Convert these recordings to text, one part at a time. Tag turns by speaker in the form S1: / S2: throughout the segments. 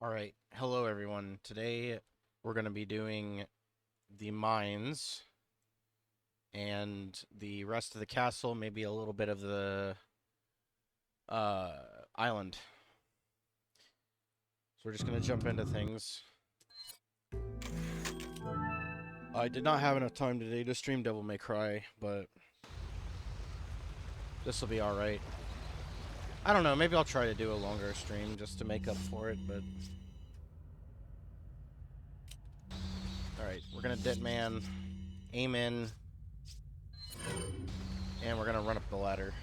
S1: Alright, hello everyone. Today we're going to be doing the mines and the rest of the castle, maybe a little bit of the uh, island. So we're just going to jump into things. I did not have enough time today to stream Devil May Cry, but this will be alright. I don't know, maybe I'll try to do a longer stream just to make up for it, but... Alright, we're going to Ditman, aim in, and we're going to run up the ladder.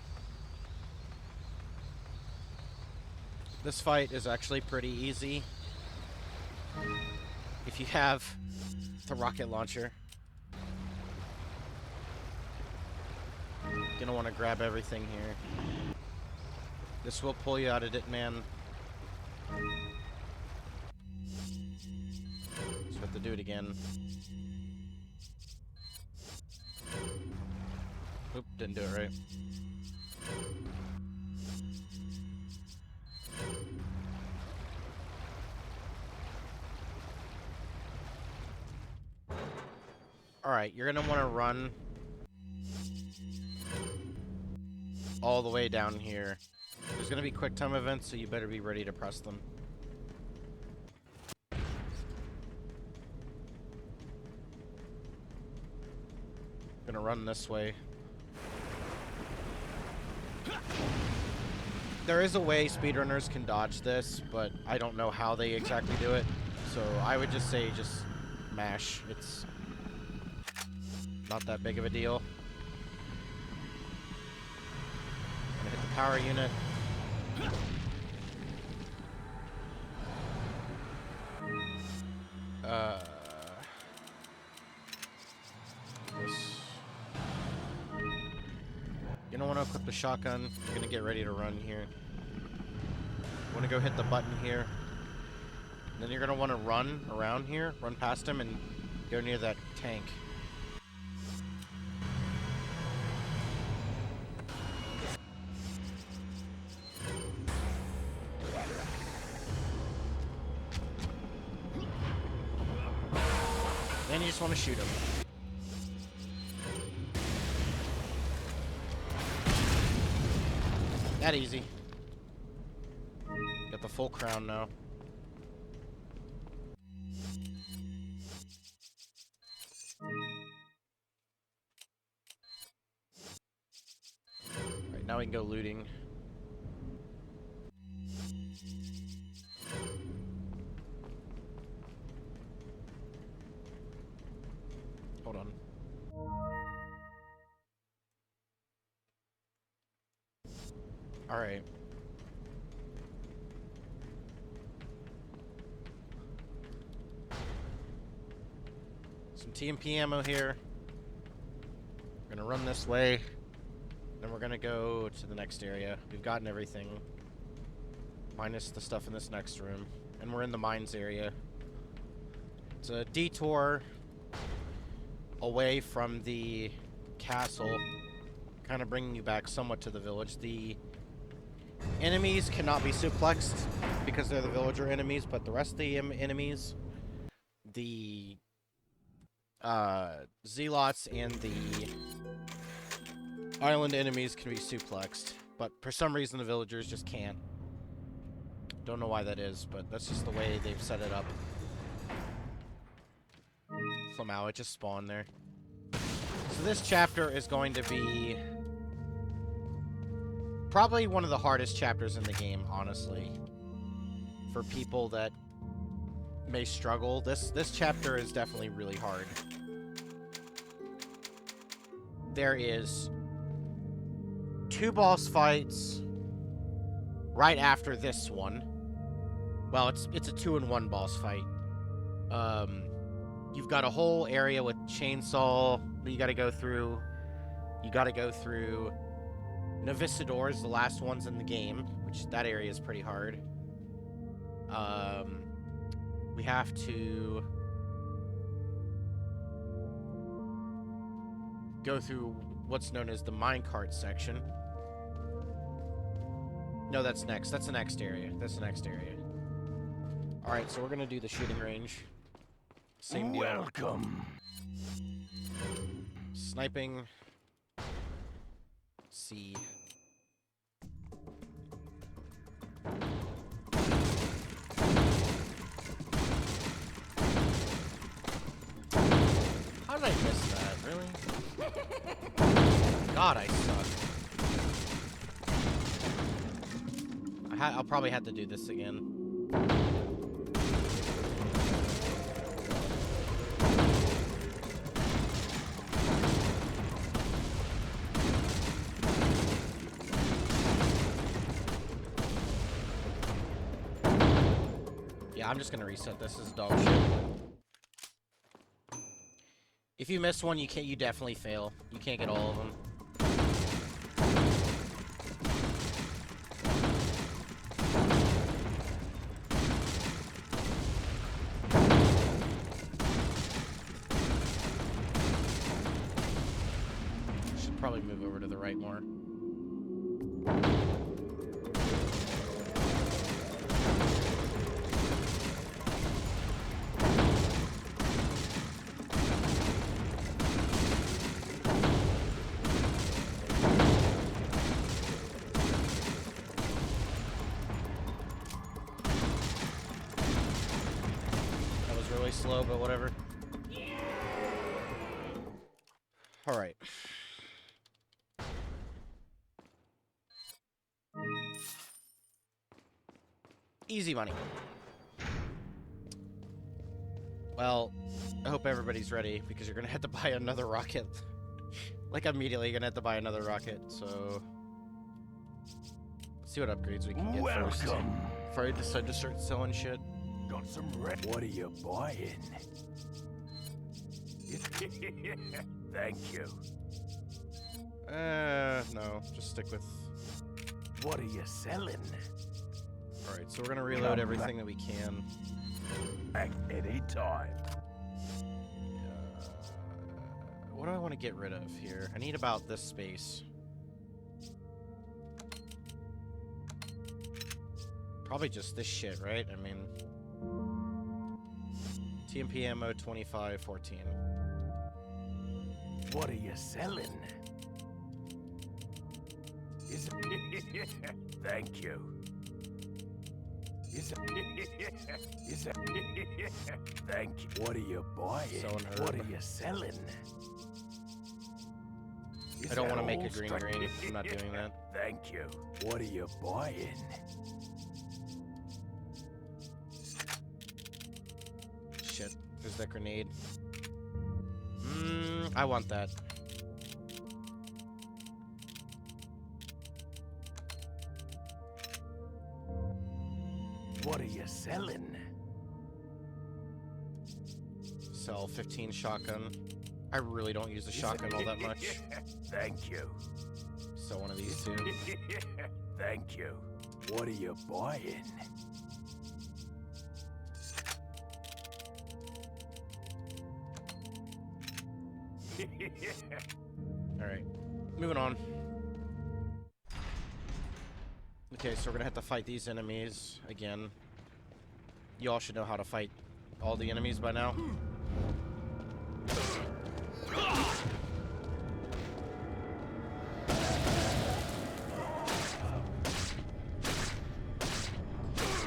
S1: This fight is actually pretty easy if you have the rocket launcher. Gonna want to grab everything here. This will pull you out of it, man. So have to do it again. Oop, didn't do it right. Alright, you're gonna want to run all the way down here. There's gonna be quick time events, so you better be ready to press them. Gonna run this way. There is a way speedrunners can dodge this, but I don't know how they exactly do it. So I would just say just mash. It's not that big of a deal. Gonna hit the power unit. This. You don't want to equip the shotgun. You're gonna get ready to run here. You want to go hit the button here. Then you're gonna want to run around here, run past him, and go near that tank. Then you just want to shoot him. That easy. Got the full crown now. Alright, now we can go looting. Hold on. Alright. Some TMP ammo here. We're gonna run this way. Then we're gonna go to the next area. We've gotten everything. Minus the stuff in this next room. And we're in the mines area. It's a detour away from the castle. Kind of bringing you back somewhat to the village. The enemies cannot be suplexed because they're the villager enemies, but the rest of the enemies, the zealots and the island enemies can be suplexed, but for some reason the villagers just can't. Don't know why that is, but that's just the way they've set it up. Somehow it just spawned there. So this chapter is going to be probably one of the hardest chapters in the game, honestly. For people that may struggle, this chapter is definitely really hard. There is 2 boss fights right after this one. Well, it's a 2-in-1 boss fight. You've got a whole area with chainsaw that you gotta go through. You gotta go through Novicidor is the last ones in the game, which that area is pretty hard. We have to go through what's known as the minecart section. No, that's next. That's the next area. That's the next area. Alright, so we're gonna do the shooting range. Same deal.
S2: Welcome.
S1: Sniping. C. How did I miss that? Really? God, I suck. I'll probably have to do this again. Yeah, I'm just gonna reset this. This is dog shit. If you miss one, you definitely fail. You can't get all of them. Should probably move over to the right more. Slow, but whatever. All right. Easy money. Well, I hope everybody's ready because you're gonna have to buy another rocket. Like immediately, you're gonna have to buy another rocket. So let's see what upgrades we can get first. Before I decide to start selling shit.
S2: Got some red. What are you buying? Thank you.
S1: No, just stick with.
S2: What are you selling?
S1: Alright, so we're gonna reload everything that we can.
S2: Back anytime.
S1: What do I want to get rid of here? I need about this space. Probably just this shit, right? I mean... TMP ammo 2514.
S2: What are you selling? Is it? Thank you. Is it? Thank you. What are you buying? What are you selling?
S1: I don't want to make a green. I'm not doing that.
S2: Thank you. What are you buying?
S1: Shit, there's that grenade. I want that.
S2: What are you selling?
S1: Sell 15 shotgun. I really don't use the shotgun all that much.
S2: Thank you.
S1: Sell one of these two.
S2: Thank you. What are you buying?
S1: Alright, moving on. Okay, so we're gonna have to fight these enemies again. You all should know how to fight all the enemies by now.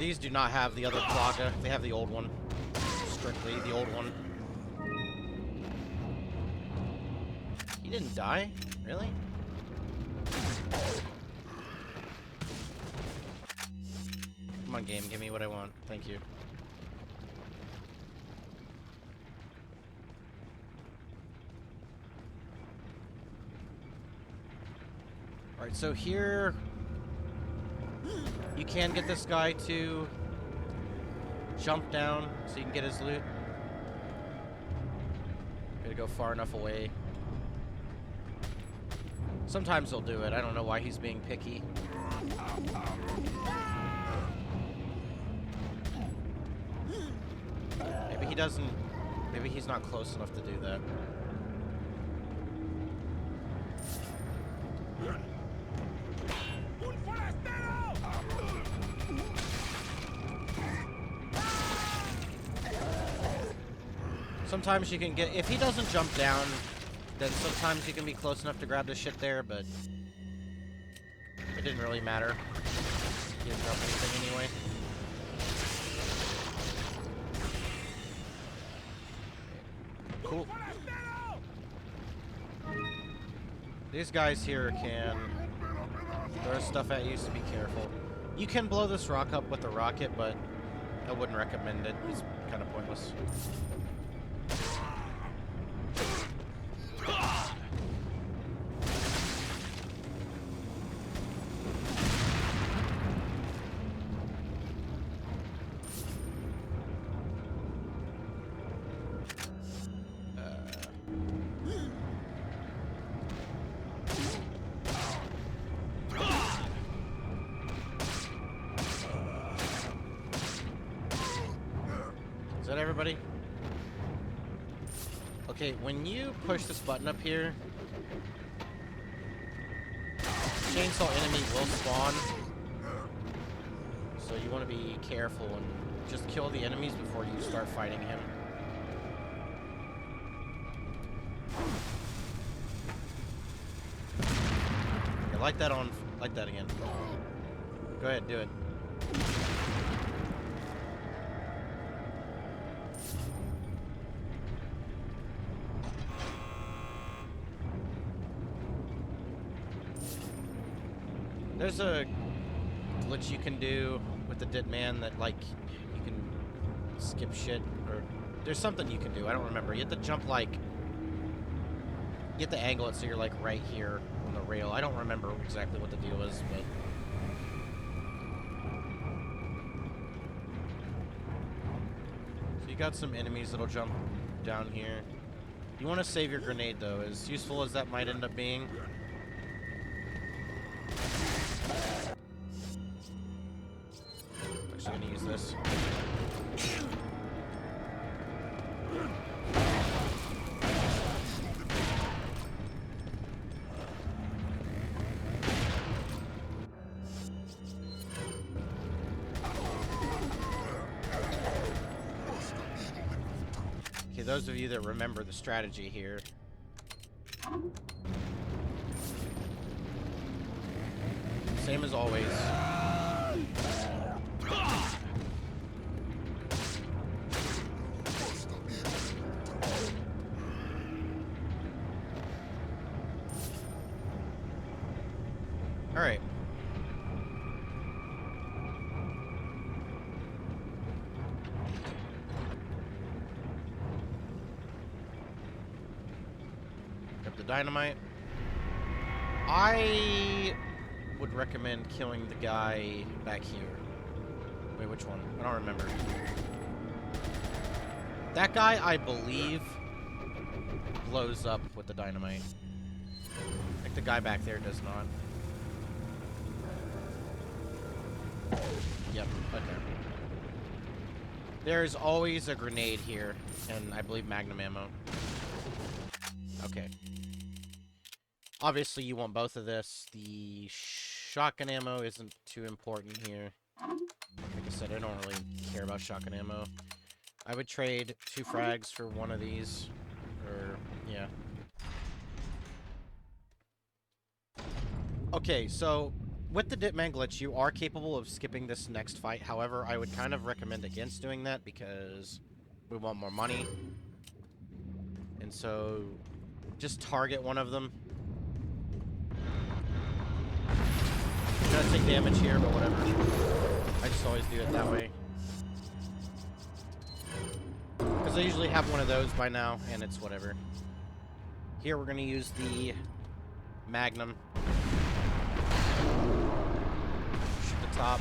S1: These do not have the other Plaga. They have the old one. Strictly the old one. He didn't die? Really? Come on, game. Give me what I want. Thank you. Alright, so here... you can get this guy to jump down so you can get his loot. Gotta go far enough away. Sometimes he'll do it. I don't know why he's being picky. Maybe he doesn't... maybe he's not close enough to do that. Sometimes you can get... If he doesn't jump down, then sometimes you can be close enough to grab the shit there, but... It didn't really matter. He didn't drop anything anyway. Cool. These guys here can throw stuff at you, so be careful. You can blow this rock up with a rocket, but I wouldn't recommend it. It's kind of pointless. Is that everybody? Okay, when you push this button up here, chainsaw enemy will spawn. So you want to be careful and just kill the enemies before you start fighting him. Okay, light that on. Light that again. Go ahead, do it. There's a glitch you can do with the Dead Man that, like, you can skip shit, or there's something you can do. I don't remember. You have to jump, like, you have to angle it so you're, like, right here on the rail. I don't remember exactly what the deal is, but... So you got some enemies that'll jump down here. You want to save your grenade, though, as useful as that might end up being. I'm gonna use this. Okay, those of you that remember the strategy here. Same as always. All right. Grab the dynamite. I would recommend killing the guy back here. Wait, which one? I don't remember. That guy, I believe, blows up with the dynamite. I think the guy back there does not. Yep, okay. There's always a grenade here, and I believe magnum ammo. Okay. Obviously, you want both of this. The shotgun ammo isn't too important here. Like I said, I don't really care about shotgun ammo. I would trade 2 frags for one of these. Or, yeah. Okay, so... with the Dead Man glitch, you are capable of skipping this next fight. However, I would kind of recommend against doing that because we want more money. And so, just target one of them. You're gonna take damage here, but whatever. I just always do it that way. Because I usually have one of those by now, and it's whatever. Here, we're gonna use the Magnum. Top.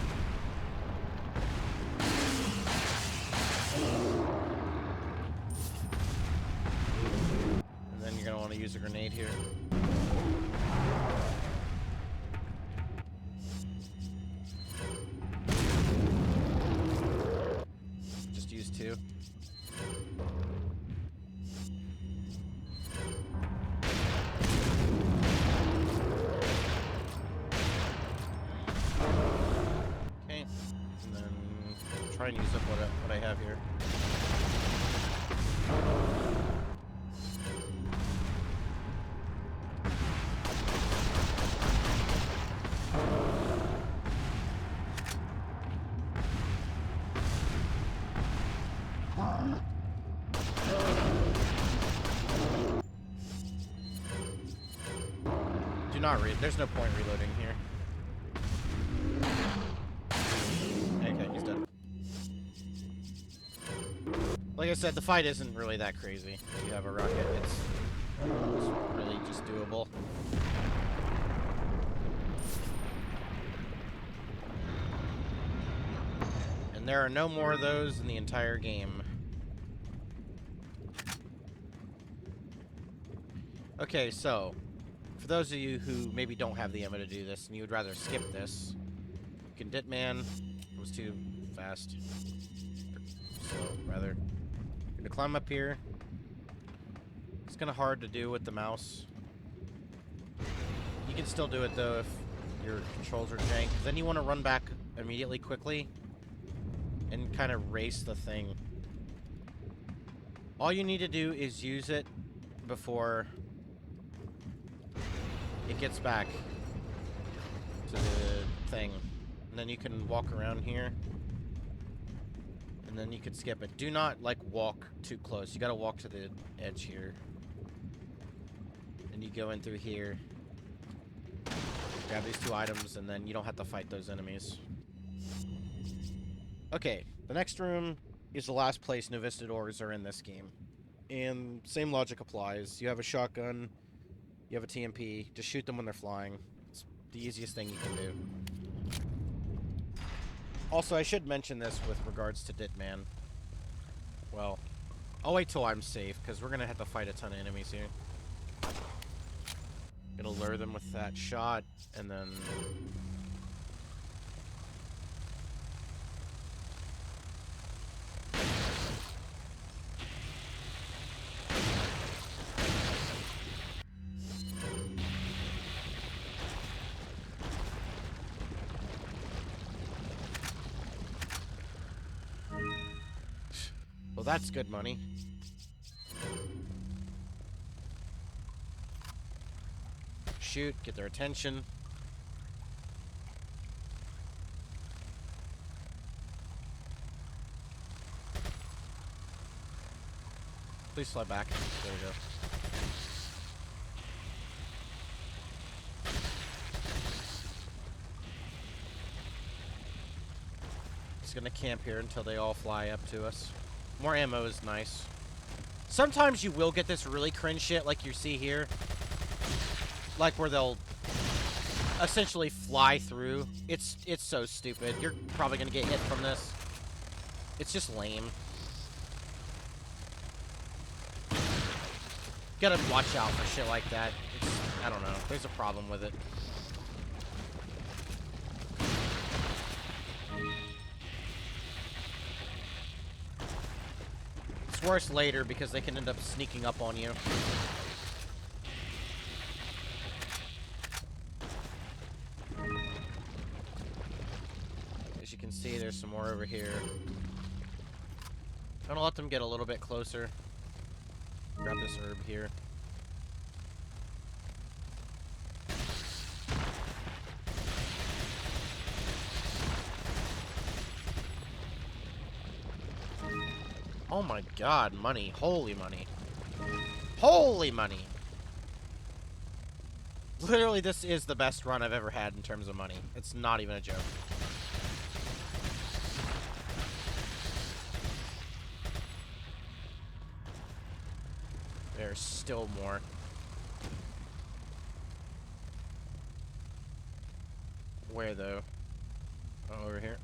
S1: And then you're gonna want to use a grenade here. Just use 2. Try and use up what I have here. Do not read. There's no point reloading here. Okay, he's dead. Like I said, the fight isn't really that crazy. If you have a rocket, it's really just doable. And there are no more of those in the entire game. Okay, so, for those of you who maybe don't have the ammo to do this, and you would rather skip this, you can Ditman. It was too fast. Slow, rather. You're gonna climb up here. It's kind of hard to do with the mouse. You can still do it, though, if your controls are jank. Then you want to run back immediately, quickly, and kind of race the thing. All you need to do is use it before it gets back to the thing. And then you can walk around here. And then you can skip it. Do not, like, walk too close. You gotta walk to the edge here. And you go in through here. Grab these 2 items, and then you don't have to fight those enemies. Okay, the next room is the last place Novistadors are in this game. And same logic applies. You have a shotgun, you have a TMP, just shoot them when they're flying. It's the easiest thing you can do. Also, I should mention this with regards to Ditman. Well, I'll wait till I'm safe, because we're going to have to fight a ton of enemies here. Gonna lure them with that shot, and then... Well, that's good money. Shoot, get their attention. Please slide back. There we go. Just gonna camp here until they all fly up to us. More ammo is nice. Sometimes you will get this really cringe shit like you see here. Like where they'll essentially fly through. It's so stupid. You're probably gonna get hit from this. It's just lame. Gotta watch out for shit like that. I don't know. There's a problem with it. It's worse later because they can end up sneaking up on you. As you can see, there's some more over here. I'm gonna let them get a little bit closer. Grab this herb here. Oh my god, money. Holy money. Holy money! Literally, this is the best run I've ever had in terms of money. It's not even a joke. There's still more. Where, though? Oh, over here.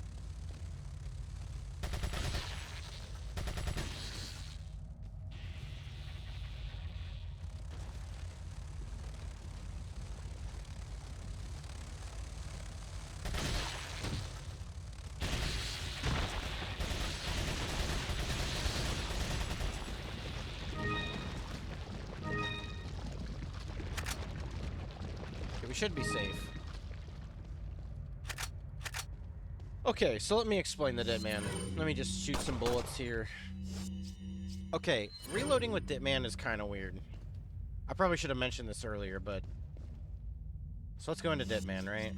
S1: Should be safe. Okay, so let me explain the Ditman. Let me just shoot some bullets here. Okay, reloading with Ditman is kind of weird. I probably should have mentioned this earlier, but... So let's go into Ditman, right?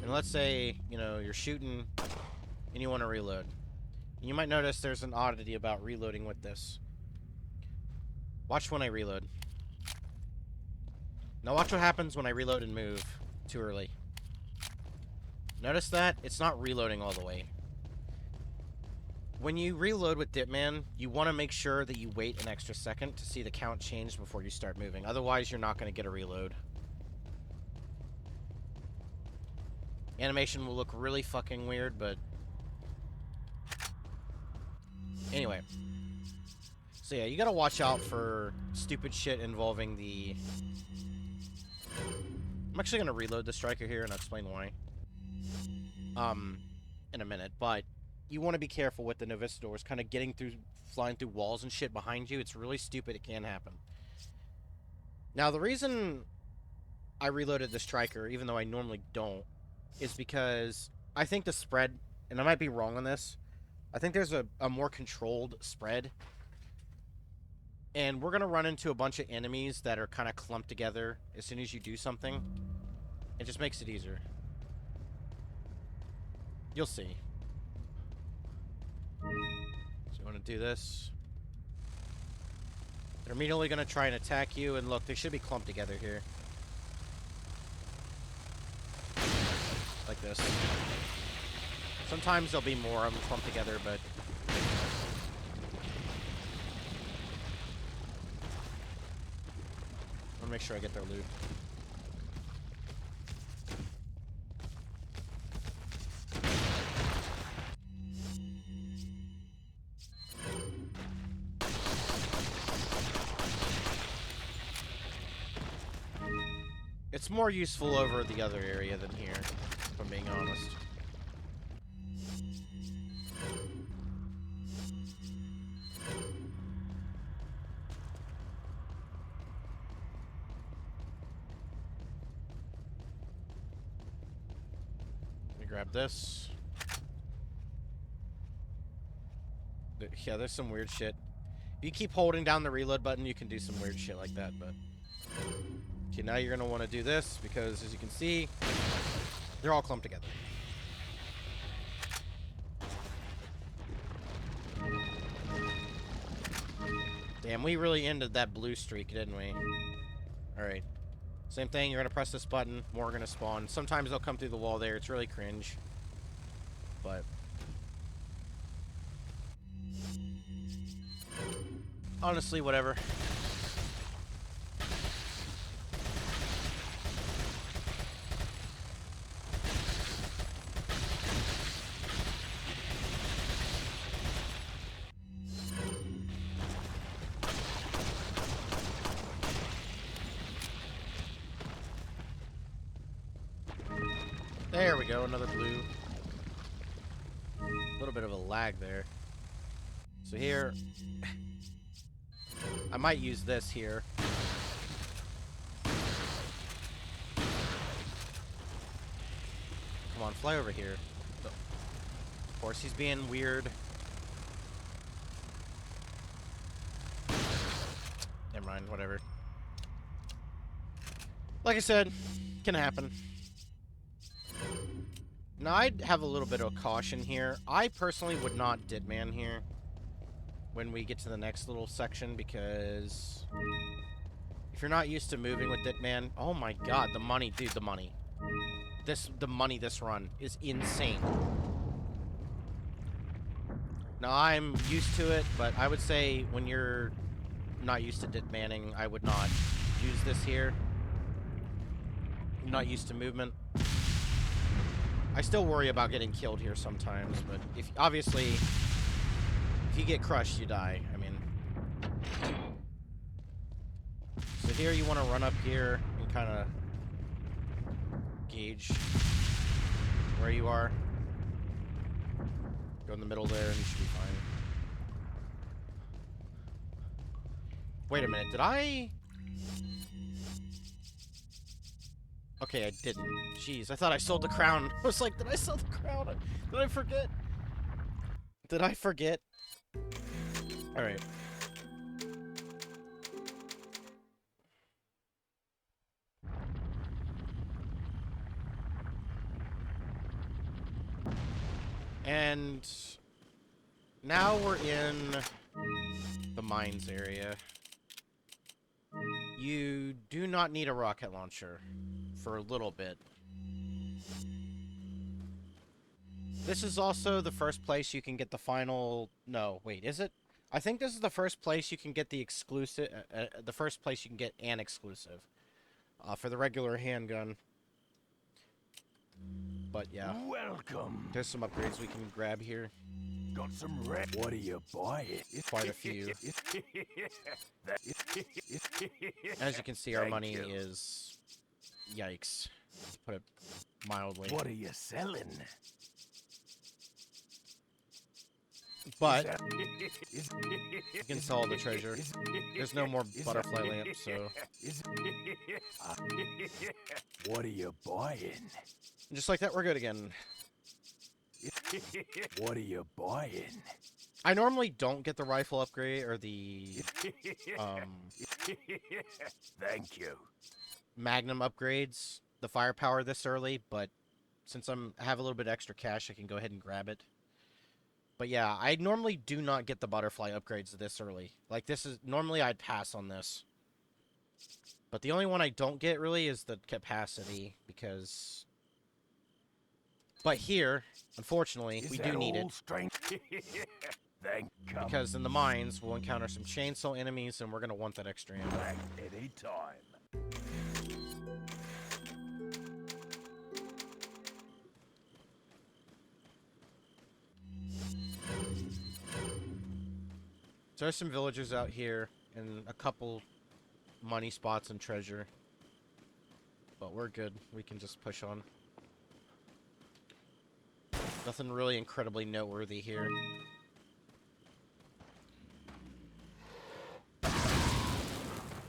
S1: And let's say, you know, you're shooting and you want to reload. You might notice there's an oddity about reloading with this. Watch when I reload. Now watch what happens when I reload and move too early. Notice that? It's not reloading all the way. When you reload with Dipman, you want to make sure that you wait an extra second to see the count change before you start moving. Otherwise, you're not going to get a reload. Animation will look really fucking weird, but... Anyway. So yeah, you gotta watch out for stupid shit involving the... I'm actually gonna reload the Striker here and I'll explain why. In a minute, but you want to be careful with the Novistadors kind of getting through, flying through walls and shit behind you. It's really stupid. It can happen. Now, the reason I reloaded the Striker, even though I normally don't, is because I think the spread, and I might be wrong on this, I think there's a more controlled spread. And we're going to run into a bunch of enemies that are kind of clumped together as soon as you do something. It just makes it easier. You'll see. So you want to do this. They're immediately going to try and attack you, and look, they should be clumped together here. Like this. Sometimes there'll be more of them clumped together, but... I want to make sure I get their loot. It's more useful over the other area than here, if I'm being honest. Let me grab this. Yeah, there's some weird shit. If you keep holding down the reload button, you can do some weird shit like that, but... Okay, now you're going to want to do this, because as you can see, they're all clumped together. Damn, we really ended that blue streak, didn't we? Alright. Same thing, you're going to press this button, more are going to spawn. Sometimes they'll come through the wall there, it's really cringe. But... honestly, whatever. There we go, another blue. A little bit of a lag there. So here... I might use this here. Come on, fly over here. Oh. Of course, he's being weird. Never mind, whatever. Like I said, can happen. Now, I'd have a little bit of caution here. I personally would not Ditman here when we get to the next little section, because if you're not used to moving with Ditman, oh my god, the money, dude, the money. The money this run is insane. Now, I'm used to it, but I would say when you're not used to Ditmanning, I would not use this here. I'm not used to movement. I still worry about getting killed here sometimes, but if obviously, if you get crushed, you die. I mean, so here you want to run up here and kind of gauge where you are. Go in the middle there, and you should be fine. Wait a minute, did I? Okay, I didn't. Jeez, I thought I sold the crown. I was like, did I sell the crown? Did I forget? Did I forget? Alright. And now we're in the mines area. You do not need a rocket launcher for a little bit. This is also the first place you can get the final... No, wait, is it? I think this is the first place you can get the exclusive... the first place you can get an exclusive. For the regular handgun. But yeah.
S2: Welcome.
S1: There's some upgrades we can grab here.
S2: Got some red. What are you buying?
S1: Quite a few. As you can see, our money is... Yikes. To put it mildly.
S2: What are you selling?
S1: But you can sell all the treasure. There's no more butterfly lamps, so...
S2: What are you buying?
S1: Just like that, we're good again.
S2: What are you buying?
S1: I normally don't get the rifle upgrade or the
S2: Thank you.
S1: Magnum upgrades, the firepower this early, but since I have a little bit extra cash, I can go ahead and grab it. But yeah, I normally do not get the butterfly upgrades this early. Like, this is... Normally, I'd pass on this. But the only one I don't get, really, is the capacity, because... But here, unfortunately, we do need it. Because in the mines, we'll encounter some chainsaw enemies, and we're going to want that extra ammo.
S2: Any time.
S1: So there's some villagers out here, and a couple money spots and treasure. But we're good. We can just push on. Nothing really incredibly noteworthy here.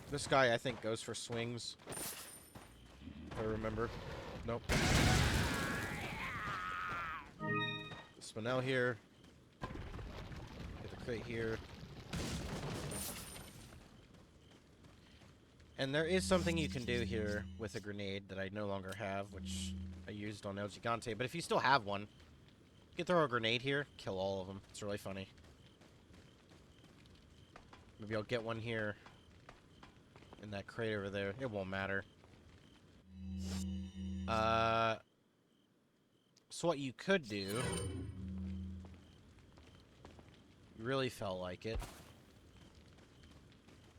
S1: This guy, I think, goes for swings. If I remember. Nope. Spinel here. Get the crate here. And there is something you can do here with a grenade that I no longer have, which I used on El Gigante. But if you still have one, you can throw a grenade here, kill all of them. It's really funny. Maybe I'll get one here in that crate over there. It won't matter. So what you could do, you really felt like it,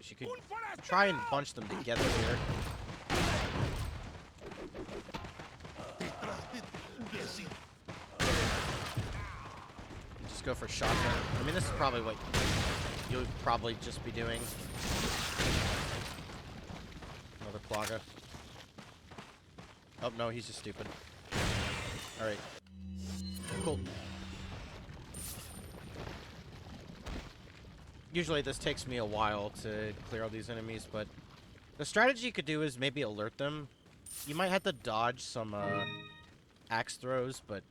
S1: is you could try and bunch them together here. Just go for shotgun. I mean, this is probably what you'll probably just be doing. Another Plaga. Oh, no, he's just stupid. Alright. Cool. Usually this takes me a while to clear all these enemies, but the strategy you could do is maybe alert them. You might have to dodge some axe throws, but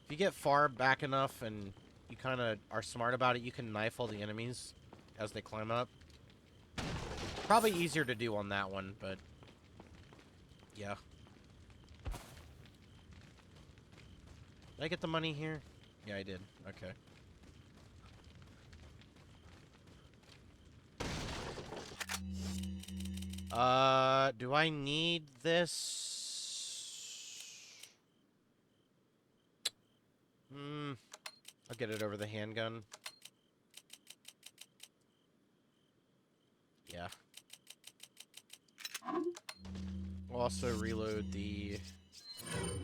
S1: if you get far back enough and you kind of are smart about it, you can knife all the enemies as they climb up. Probably easier to do on that one, but yeah. Did I get the money here? Yeah, I did. Okay. Do I need this? I'll get it over the handgun. Yeah. We'll also reload the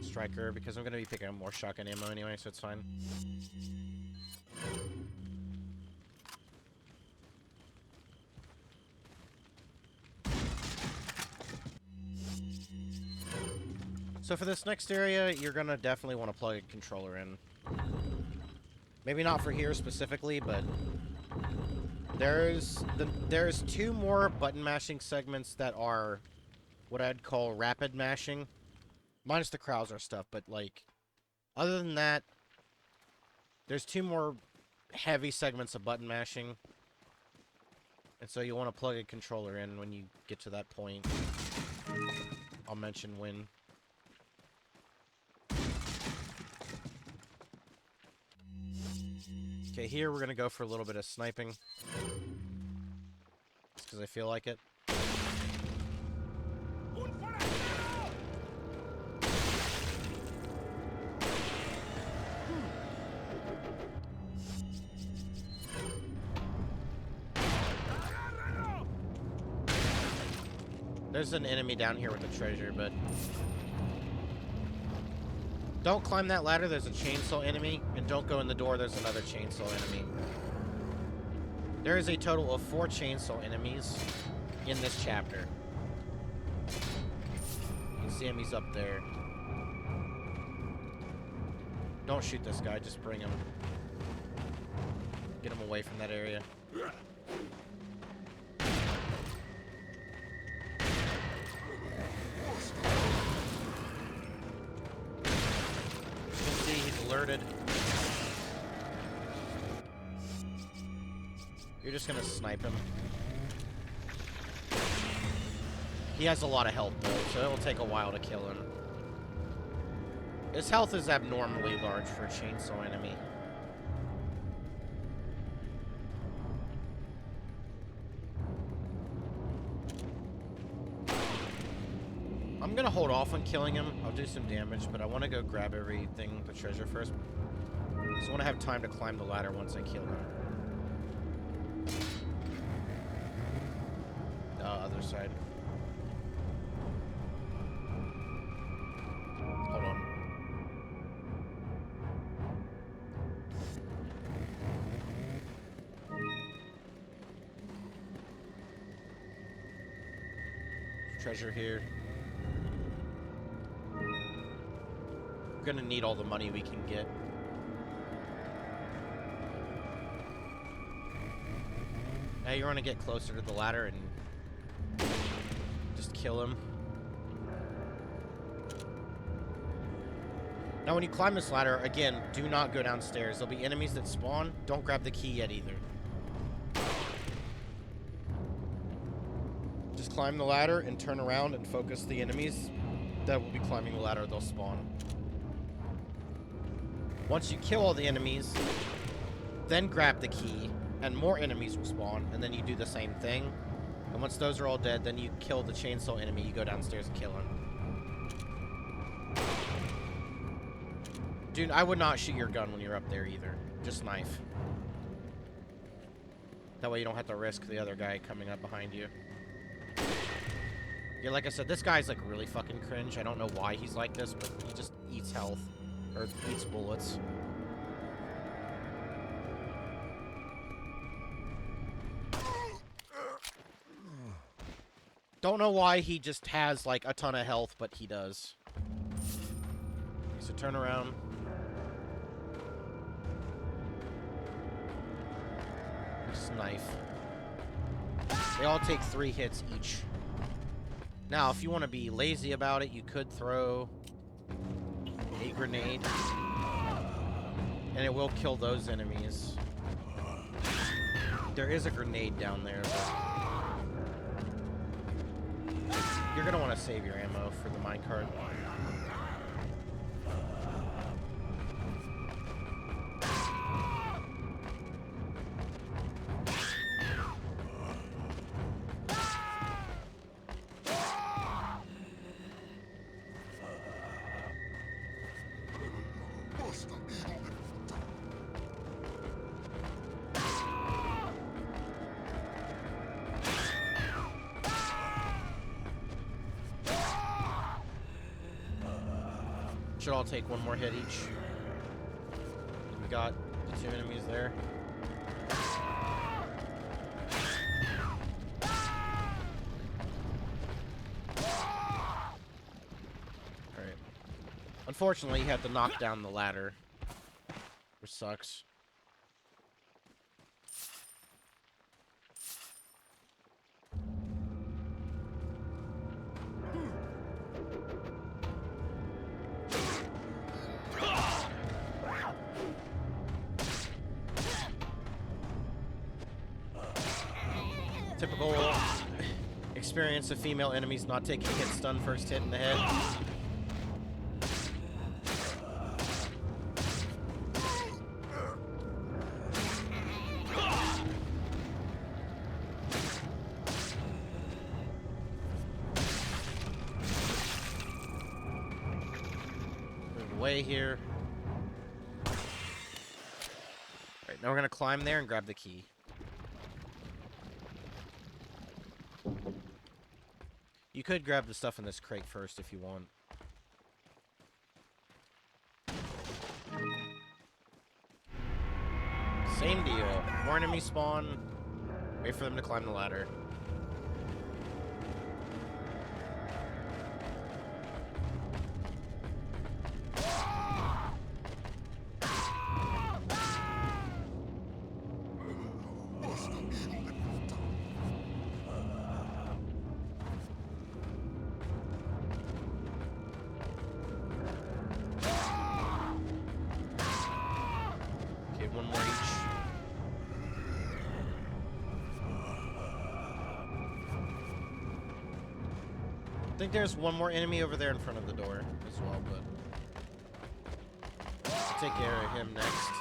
S1: striker because I'm going to be picking up more shotgun ammo anyway, so it's fine. So for this next area, you're going to definitely want to plug a controller in. Maybe not for here specifically, but there's two more button mashing segments that are what I'd call rapid mashing. Minus the Krauser stuff, but like, other than that, there's two more heavy segments of button mashing. And so you want to plug a controller in when you get to that point. I'll mention when. Okay, here we're gonna go for a little bit of sniping. Just because I feel like it. There's an enemy down here with a treasure, but... Don't climb that ladder, there's a chainsaw enemy. And don't go in the door, there's another chainsaw enemy. There is a total of 4 chainsaw enemies in this chapter. You can see him, he's up there. Don't shoot this guy, just bring him. Get him away from that area. Alerted. You're just gonna snipe him. He has a lot of health though, so it'll take a while to kill him. His health is abnormally large for a chainsaw enemy. I'm gonna hold off on killing him. I'll do some damage, but I want to go grab everything, the treasure first. So I want to have time to climb the ladder once I kill him. Other side. Hold on. Treasure here. We're gonna need all the money we can get. Now you want to get closer to the ladder and just kill him. Now when you climb this ladder, again, do not go downstairs. There'll be enemies that spawn. Don't grab the key yet either. Just climb the ladder and turn around and focus the enemies that will be climbing the ladder. They'll spawn. Once you kill all the enemies, then grab the key, and more enemies will spawn, and then you do the same thing. And once those are all dead, then you kill the chainsaw enemy, you go downstairs and kill him. Dude, I would not shoot your gun when you're up there either. Just knife. That way you don't have to risk the other guy coming up behind you. Yeah, like I said, this guy's like really fucking cringe. I don't know why he's like this, but he just eats health. Or eats bullets. Don't know why he just has like a ton of health, but he does. So turn around. Just knife. They all take 3 hits each. Now, if you want to be lazy about it, you could throw a grenade, and it will kill those enemies. There is a grenade down there, but you're gonna want to save your ammo for the minecart. Should all take 1 more hit each. We got the 2 enemies there. Alright. Unfortunately, you had to knock down the ladder, which sucks. Typical experience of female enemies not taking hit stun first hit in the head. way here. Alright, now we're gonna climb there and grab the key. You could grab the stuff in this crate first if you want. Same deal. More enemies spawn. Wait for them to climb the ladder. Okay, one more each. I think there's one more enemy over there in front of the door as well, but I'll take care of him next.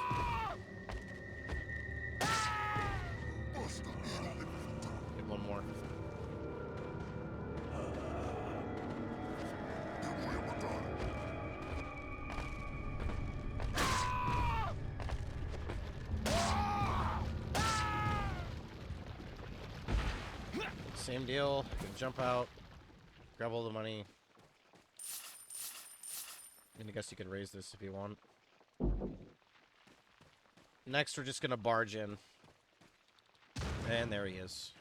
S1: Get one more. Same deal. You can jump out, grab all the money. And I guess you could raise this if you want. Next, we're just gonna barge in. And there he is.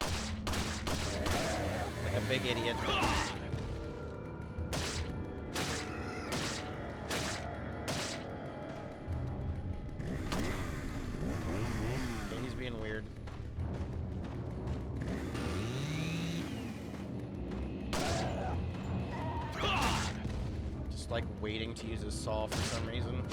S1: Like a big idiot. Okay, he's being weird. Just like waiting to use his saw for some reason.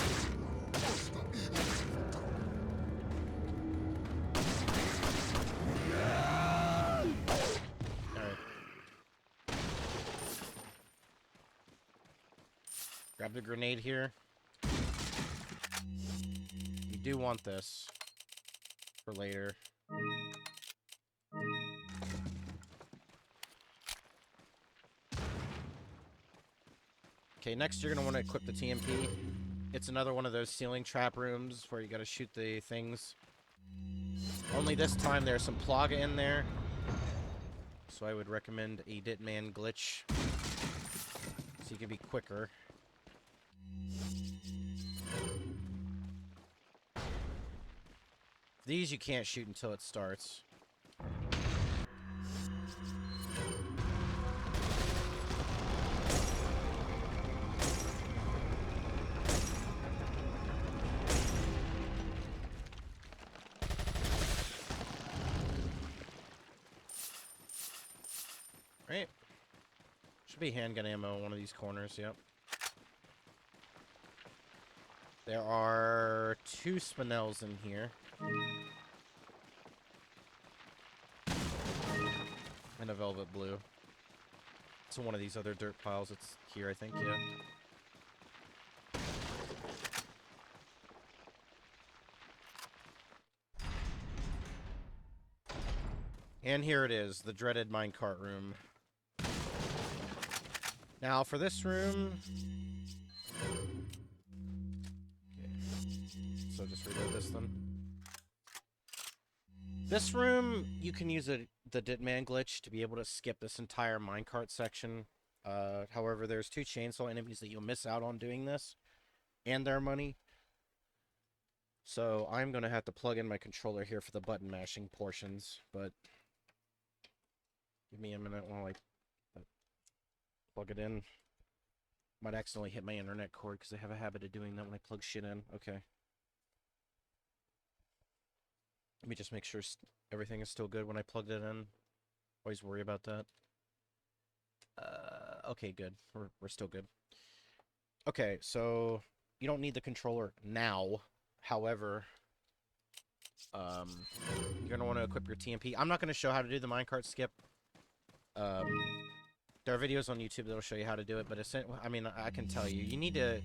S1: Grab the grenade here. You do want this for later. Okay, next you're going to want to equip the TMP. It's another one of those ceiling trap rooms where you got to shoot the things. Only this time there's some plaga in there. So I would recommend a Ditman glitch. So you can be quicker. These you can't shoot until it starts. Right. Should be handgun ammo in one of these corners, yep. There are 2 spinels in here. And a velvet blue. It's one of these other dirt piles. It's here, I think, yeah. And here it is, the dreaded minecart room. Now, for this room... Okay. So just reload this then. This room, you can use the Ditman glitch to be able to skip this entire minecart section. However, there's 2 chainsaw enemies that you'll miss out on doing this. And their money. So I'm going to have to plug in my controller here for the button mashing portions. But give me a minute while I plug it in. Might accidentally hit my internet cord because I have a habit of doing that when I plug shit in. Okay. Let me just make sure everything is still good when I plugged it in. Always worry about that. Okay, good. We're still good. Okay, so you don't need the controller now. However, you're going to want to equip your TMP. I'm not going to show how to do the minecart skip. There are videos on YouTube that'll show you how to do it, but I mean, I can tell you. You need to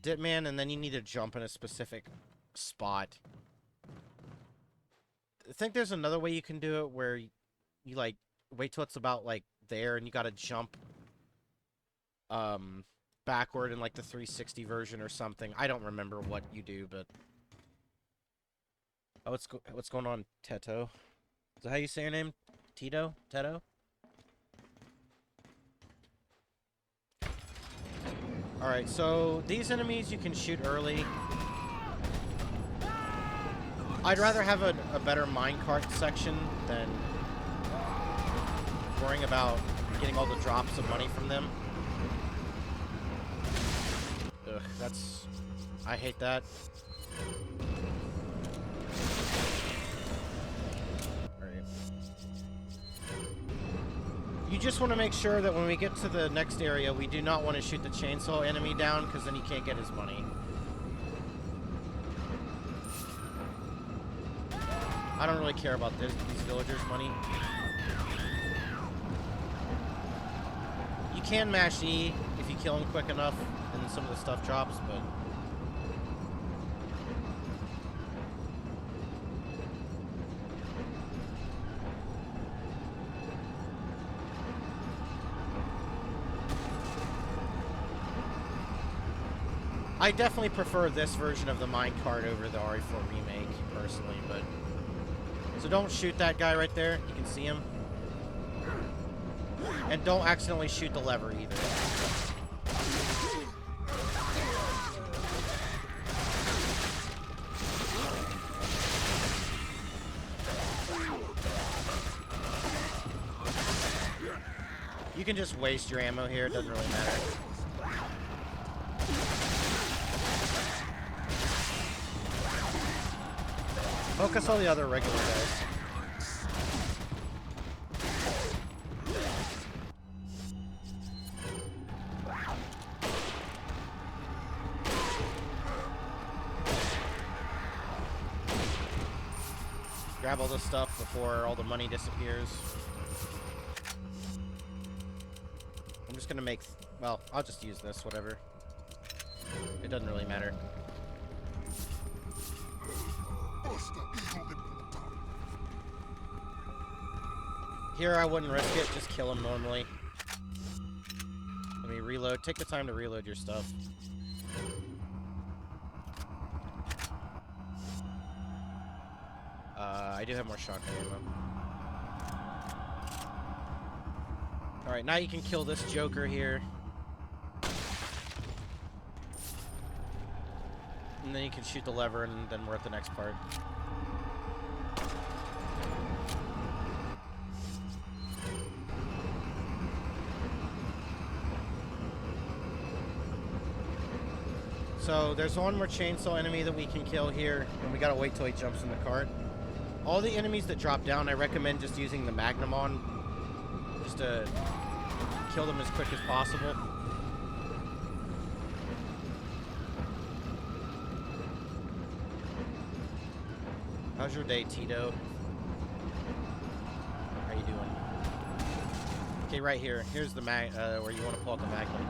S1: Ditman, and then you need to jump in a specific spot. I think there's another way you can do it where you like wait till it's about like there and you gotta jump backward in like the 360 version or something. I don't remember what you do, but... Oh, what's going on, Teto? Is that how you say your name? Tito? Teto? Alright, so these enemies you can shoot early. I'd rather have a better minecart section than worrying about getting all the drops of money from them. Ugh, that's... I hate that. Alright. You just want to make sure that when we get to the next area, we do not want to shoot the chainsaw enemy down, because then he can't get his money. I don't really care about these villagers' money. You can mash E if you kill him quick enough, and some of the stuff drops, but... I definitely prefer this version of the minecart over the RE4 remake, personally, but... So don't shoot that guy right there. You can see him. And don't accidentally shoot the lever either. You can just waste your ammo here. It doesn't really matter. Focus on the other regular guys. Grab all this stuff before all the money disappears. I'm just gonna make... Well, I'll just use this, whatever. It doesn't really matter. Here, I wouldn't risk it. Just kill him normally. Let me reload. Take the time to reload your stuff. I do have more shotgun ammo. Alright, now you can kill this Joker here. And then you can shoot the lever, and then we're at the next part. So there's one more chainsaw enemy that we can kill here, and we gotta wait till he jumps in the cart. All the enemies that drop down, I recommend just using the Magnum on, just to kill them as quick as possible. How's your day, Tito? How you doing? Okay, right here. Here's the where you want to pull out the Magnum.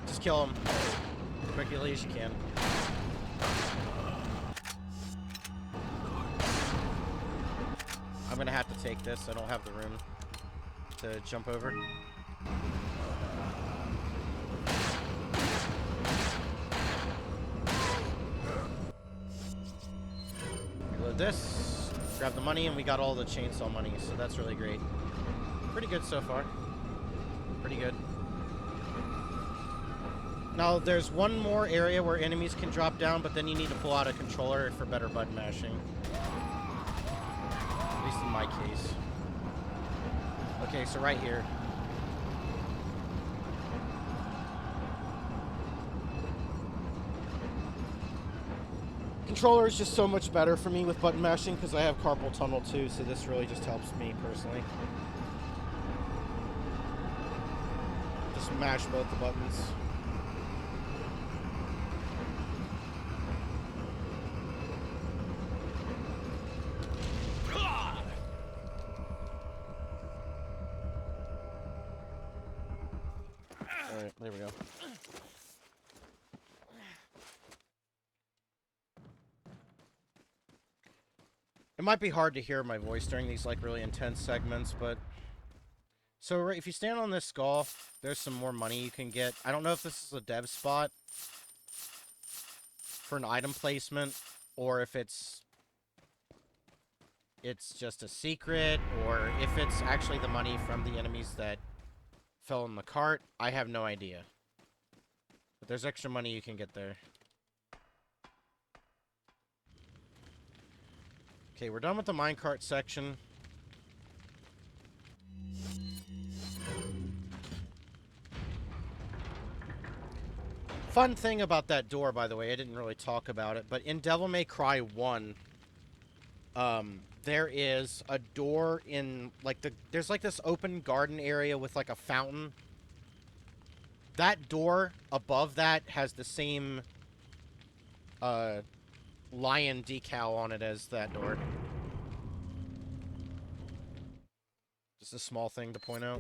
S1: Just kill him as quickly as you can. I'm gonna have to take this. I don't have the room to jump over. Reload this. Grab the money, and we got all the chainsaw money, so that's really great. Pretty good so far. Pretty good. Now, there's one more area where enemies can drop down, but then you need to pull out a controller for better button mashing. At least in my case. Okay, so right here. Controller is just so much better for me with button mashing because I have carpal tunnel too, so this really just helps me personally. Just mash both the buttons. Alright, there we go. It might be hard to hear my voice during these like really intense segments, but So if you stand on this skull, there's some more money you can get. I don't know if this is a dev spot for an item placement, or if it's just a secret, or if it's actually the money from the enemies that fell in the cart. I have no idea. But there's extra money you can get there. Okay, we're done with the minecart section. Fun thing about that door, by the way, I didn't really talk about it, but in Devil May Cry 1, there is a door in, like, there's, like, this open garden area with, like, a fountain. That door above that has the same, lion decal on it as that door. Just a small thing to point out.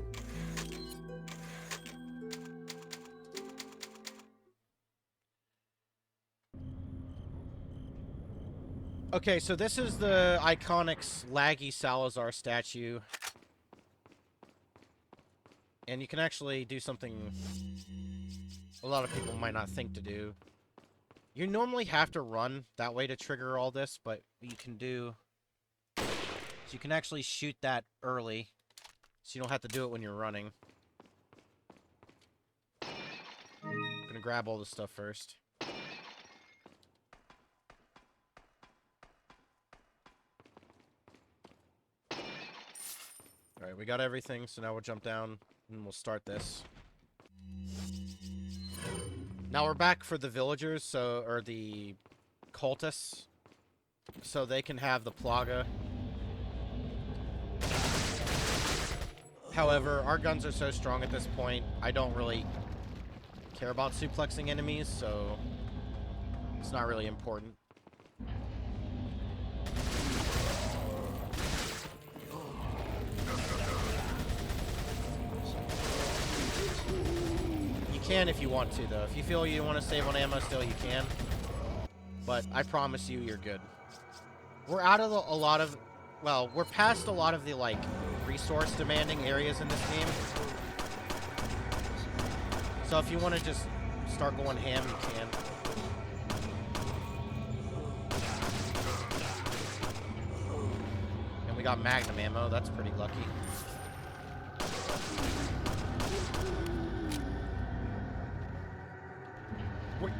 S1: Okay, so this is the iconic laggy Salazar statue. And you can actually do something a lot of people might not think to do. You normally have to run that way to trigger all this, but you can do... So you can actually shoot that early, so you don't have to do it when you're running. I'm gonna grab all this stuff first. Alright, we got everything, so now we'll jump down and we'll start this. Now we're back for the villagers, so, or the cultists, so they can have the plaga. However, our guns are so strong at this point, I don't really care about suplexing enemies, so it's not really important. You can if you want to, though. If you feel you want to save on ammo still, you can. But I promise you, you're good. We're out of a lot of... Well, we're past a lot of the, like, resource-demanding areas in this game. So if you want to just start going ham, you can. And we got magnum ammo. That's pretty lucky.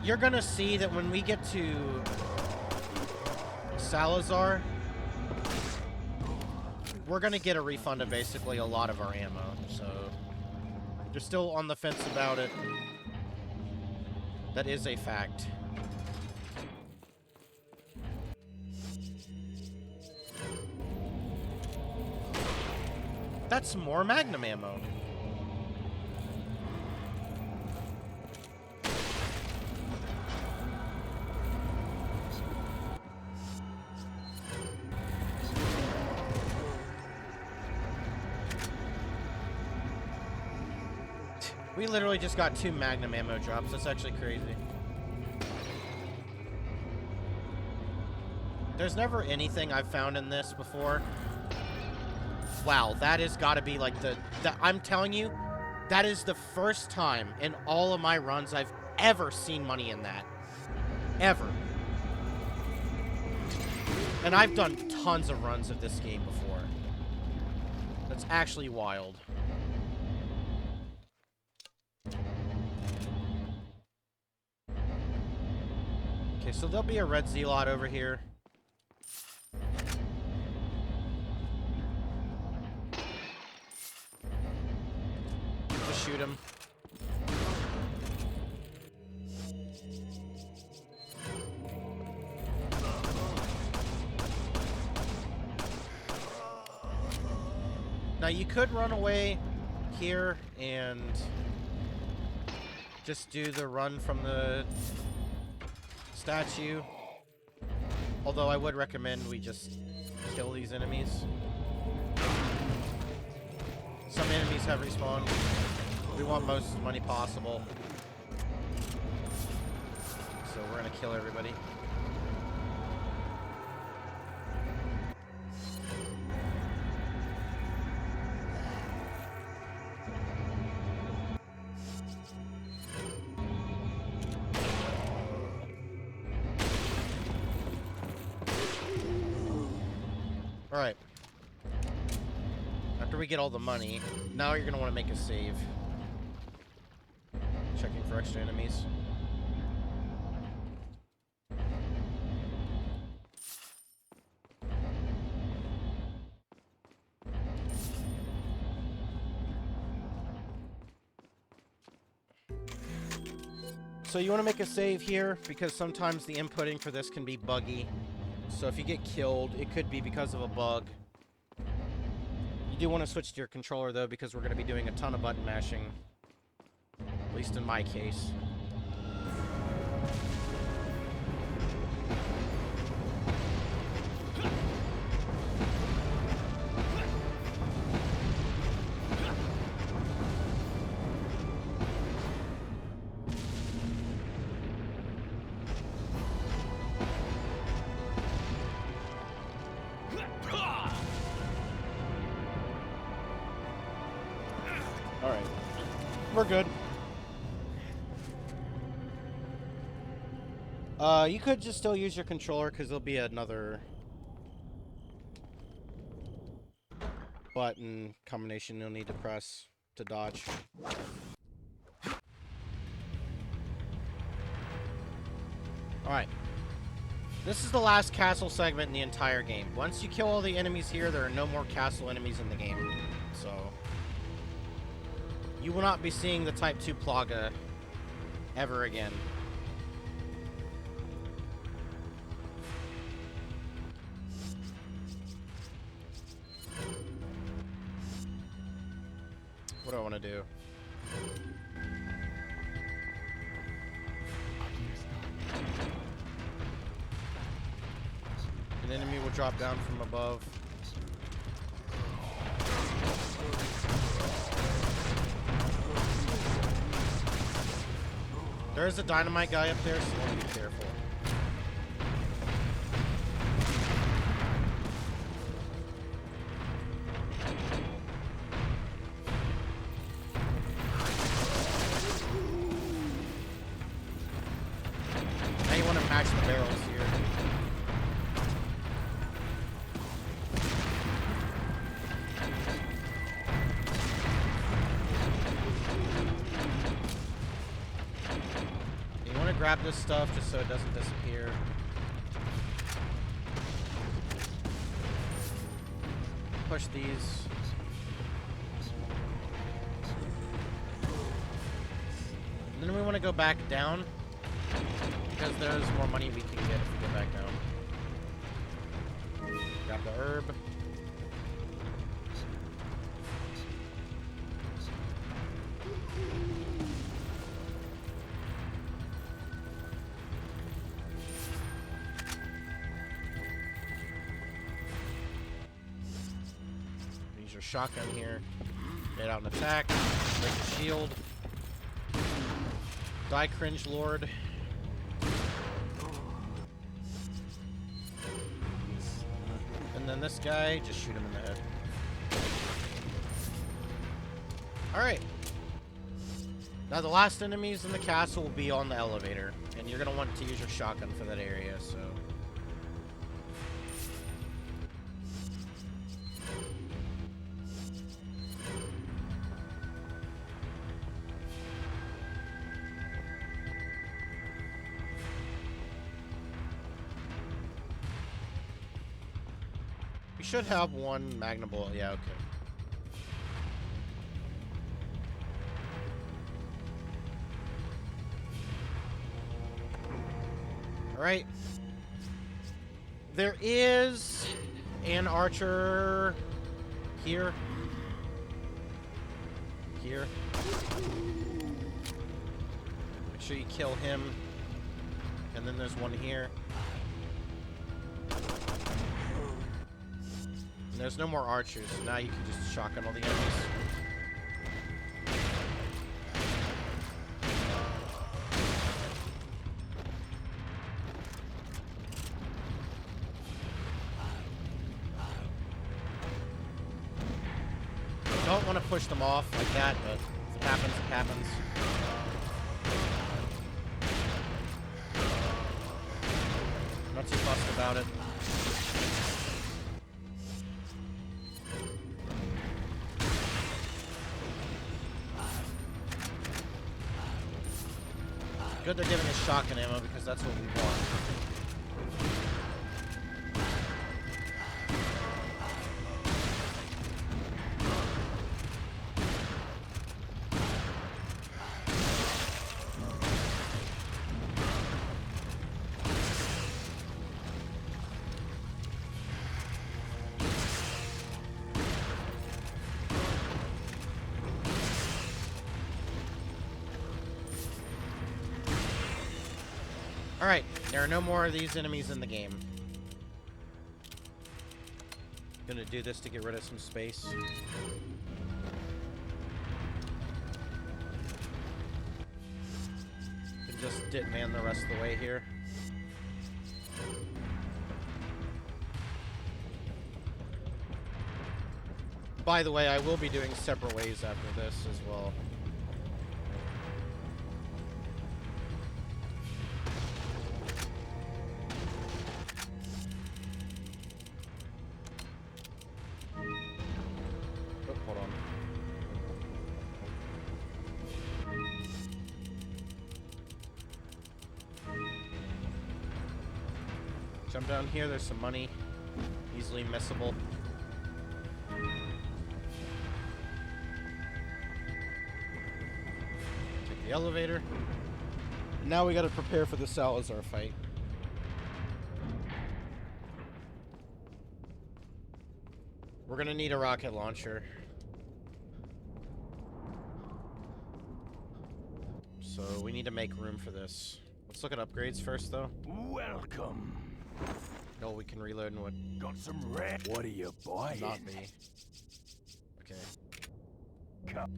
S1: You're gonna see that when we get to Salazar, we're gonna get a refund of basically a lot of our ammo, so you're still on the fence about it. That is a fact. That's more magnum ammo. We literally just got 2 magnum ammo drops. That's actually crazy. There's never anything I've found in this before. Wow, that has got to be like I'm telling you, that is the first time in all of my runs I've ever seen money in that. Ever. And I've done tons of runs of this game before. That's actually wild. Okay, so there'll be a red zealot over here. Just shoot him. Now you could run away here and just do the run from the statue. Although I would recommend we just kill these enemies. Some enemies have respawned. We want most money possible. So we're gonna kill everybody. Alright. After we get all the money, now you're going to want to make a save. Checking for extra enemies. So you want to make a save here, because sometimes the inputting for this can be buggy. So if you get killed, it could be because of a bug. You do want to switch to your controller, though, because we're going to be doing a ton of button mashing. At least in my case. Alright. We're good. You could just still use your controller, because there'll be another button combination you'll need to press to dodge. Alright. This is the last castle segment in the entire game. Once you kill all the enemies here, there are no more castle enemies in the game. So you will not be seeing the Type 2 Plaga ever again. What do I want to do? An enemy will drop down from above. There's a dynamite guy up there, so you want to be careful. Now you want to match the barrels here. You want to grab this stuff just so it doesn't disappear. Push these. And then we want to go back down, because there's more money we can get if we go back down. Grab the herb. Use your shotgun here. Get out and attack. Break the shield. Die, Cringe Lord. And then this guy, just shoot him in the head. Alright. Now the last enemies in the castle will be on the elevator. And you're going to want to use your shotgun for that area, so... We should have one Magnum bullet. Yeah, okay. Alright. There is an archer here. Here. Make sure you kill him. And then there's one here. And there's no more archers, so now you can just shotgun all the enemies. You don't want to push them off like that, but if it happens, it happens. Not too fussed about it. good they're giving us shotgun ammo because that's what we want. Alright, there are no more of these enemies in the game. Gonna do this to get rid of some space. Can just Ditman the rest of the way here. By the way, I will be doing separate ways after this as well. Jump down here, there's some money. Easily missable. Take the elevator. Now we gotta prepare for the Salazar fight. We're gonna need a rocket launcher. So we need to make room for this. Let's look at upgrades first, though.
S2: Welcome.
S1: No, we can reload and what?
S2: Got some red. What are you buying?
S1: Not me. Okay.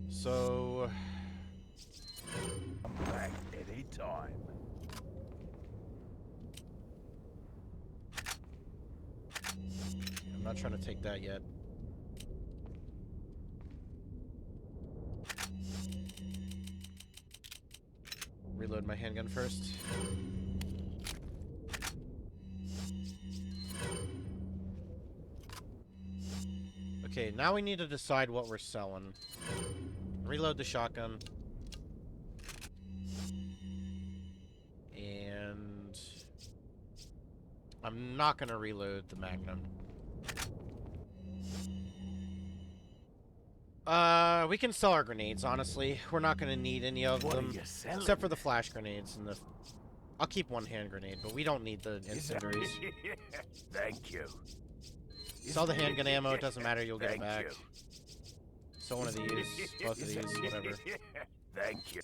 S1: So
S2: come back anytime.
S1: I'm not trying to take that yet. Reload my handgun first. Okay, now we need to decide what we're selling. Reload the shotgun. And I'm not gonna reload the Magnum. We can sell our grenades, honestly. We're not gonna need any of them. Except for the flash grenades and the... I'll keep one hand grenade, but we don't need the incendiaries.
S2: Thank you.
S1: Sell the handgun ammo, it doesn't matter, you'll get it back. Sell one of these, both of these, whatever.
S2: Thank you.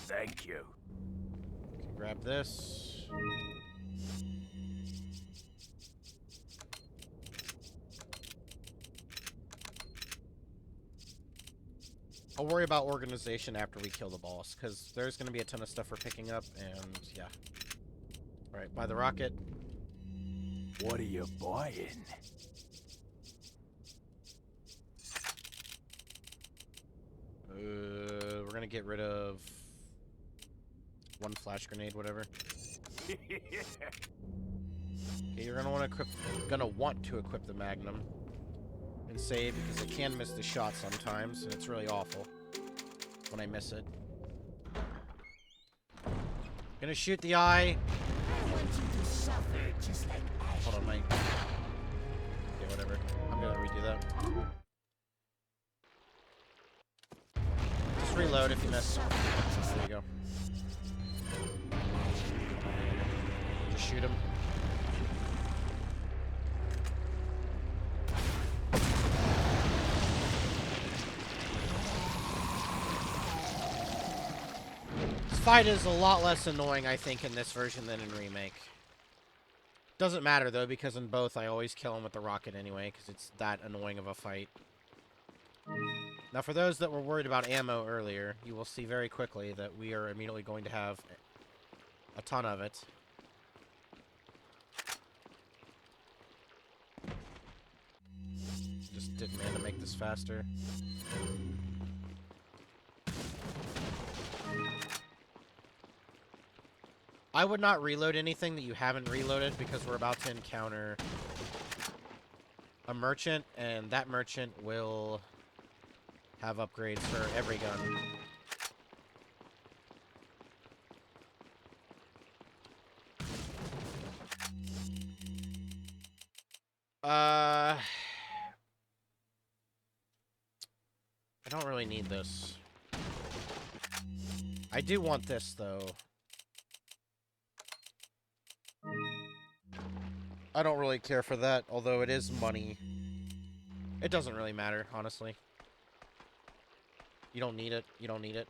S2: Thank you.
S1: Can grab this. I'll worry about organization after we kill the boss, because there's going to be a ton of stuff we're picking up, and yeah. Alright, buy the rocket.
S2: What are you buying?
S1: We're going to get rid of one flash grenade, whatever. Okay, you're going to want to equip the Magnum. And save, because it can miss the shot sometimes, and it's really awful when I miss it. Gonna shoot the eye. Hold on, Mike. Okay, whatever. I'm gonna redo that. Just reload if you miss. There you go. Just shoot him. Fight is a lot less annoying, I think, in this version than in Remake. Doesn't matter, though, because in both I always kill him with the rocket anyway, because it's that annoying of a fight. Now, for those that were worried about ammo earlier, you will see very quickly that we are immediately going to have a ton of it. Just didn't man to make this faster. I would not reload anything that you haven't reloaded because we're about to encounter a merchant, and that merchant will have upgrades for every gun. I don't really need this. I do want this, though. I don't really care for that, although it is money. It doesn't really matter, honestly. You don't need it. You don't need it.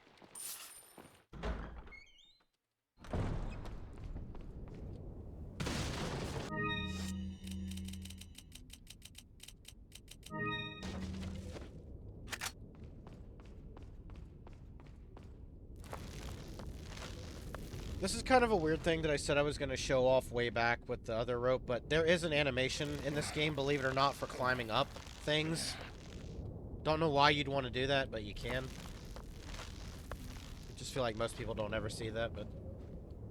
S1: This is kind of a weird thing that I said I was going to show off way back with the other rope, but there is an animation in this game, believe it or not, for climbing up things. Don't know why you'd want to do that, but you can. I just feel like most people don't ever see that, but...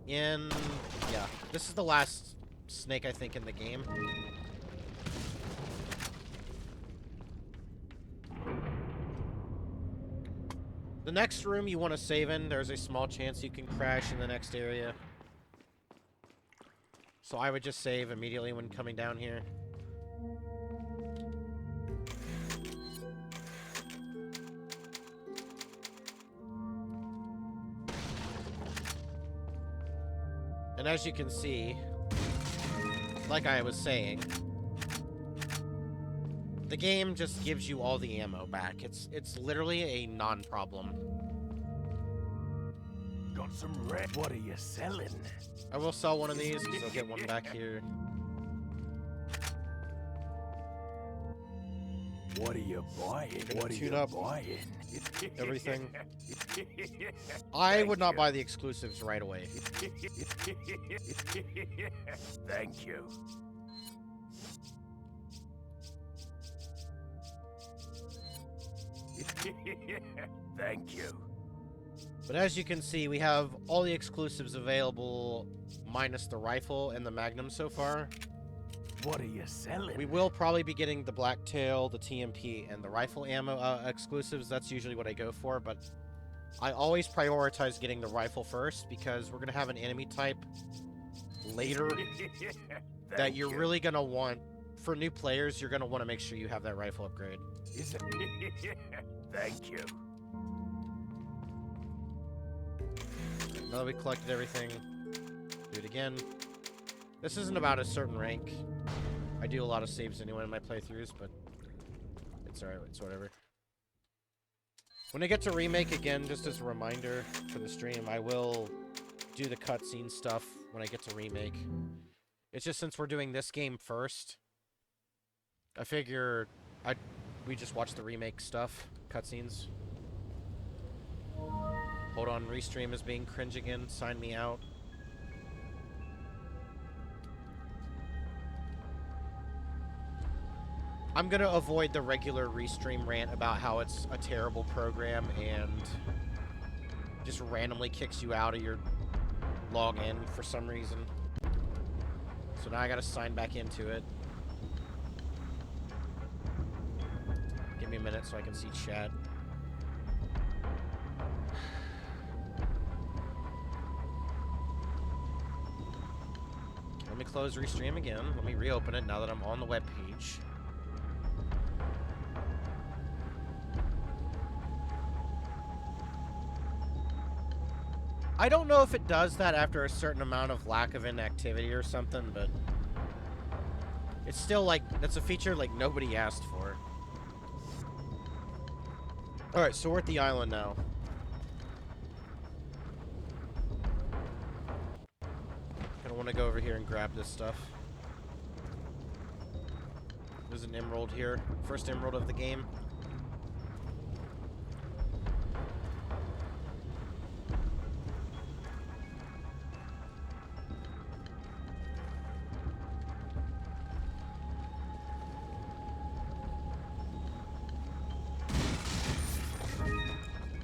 S1: yeah, this is the last snake, I think, in the game. The next room you want to save in, there's a small chance you can crash in the next area. So I would just save immediately when coming down here. And as you can see, like I was saying, the game just gives you all the ammo back. It's literally a non-problem.
S2: Got some red. What are you selling?
S1: I will sell one of these because I'll get one back here.
S2: What are you buying? What are you buying?
S1: Everything. I would not buy the exclusives right away.
S2: Thank you. Thank you.
S1: But as you can see, we have all the exclusives available, minus the rifle and the Magnum so far.
S2: What are you selling?
S1: We will probably be getting the Blacktail, the TMP, and the rifle ammo exclusives. That's usually what I go for, but I always prioritize getting the rifle first because we're going to have an enemy type later that you're really going to want. For new players, you're going to want to make sure you have that rifle upgrade.
S2: Thank you.
S1: Now that we collected everything, do it again. This isn't about a certain rank. I do a lot of saves anyway in my playthroughs, but it's alright, it's whatever. When I get to remake again, just as a reminder for the stream, I will do the cutscene stuff when I get to remake. It's just since we're doing this game first, I figure we just watch the remake stuff, cutscenes. Hold on, restream is being cringe again. Sign me out. I'm gonna avoid the regular restream rant about how it's a terrible program and just randomly kicks you out of your login for some reason. So now I gotta sign back into it. Give me a minute so I can see chat. Let me close restream again. Let me reopen it now that I'm on the web page. I don't know if it does that after a certain amount of lack of inactivity or something, but it's still like, that's a feature like nobody asked for. Alright, so we're at the island now. I want to go over here and grab this stuff. There's an emerald here. First emerald of the game.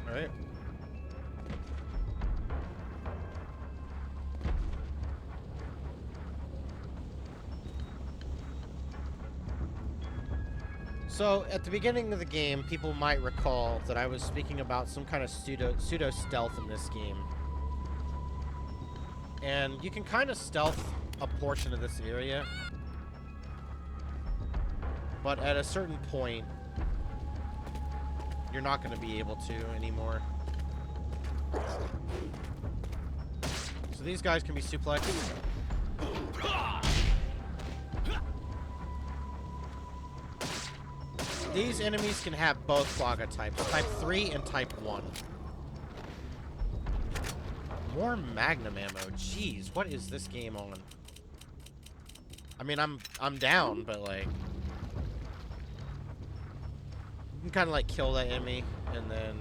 S1: Alright. So, at the beginning of the game, people might recall that I was speaking about some kind of pseudo stealth in this game. And you can kind of stealth a portion of this area. But at a certain point, you're not going to be able to anymore. So these guys can be suplexed. These enemies can have both Quagga types, type 3 and type 1. More Magnum ammo. Jeez, what is this game on? I mean, I'm down, but like, you can kind of like kill that enemy, and then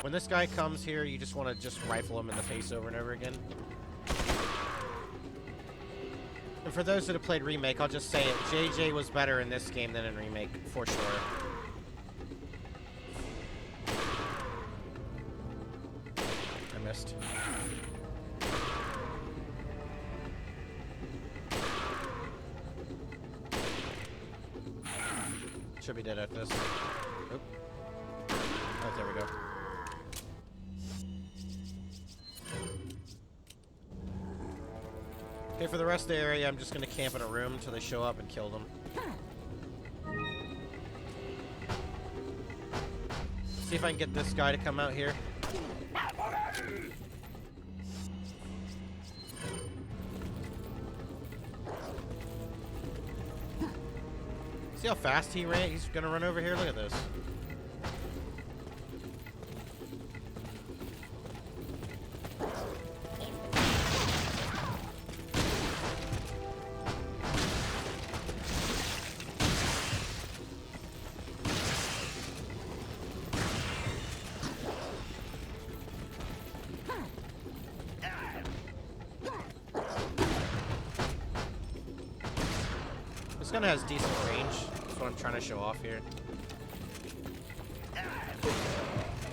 S1: when this guy comes here, you just want to just rifle him in the face over and over again. And for those that have played Remake, I'll just say it. JJ was better in this game than in Remake, for sure. I missed. Should be dead at this. Oop. Oh, there we go. Okay, for the rest of the area, I'm just gonna camp in a room until they show up and kill them. See if I can get this guy to come out here. See how fast he ran? He's gonna run over here. Look at this. This gun has decent range. That's what I'm trying to show off here.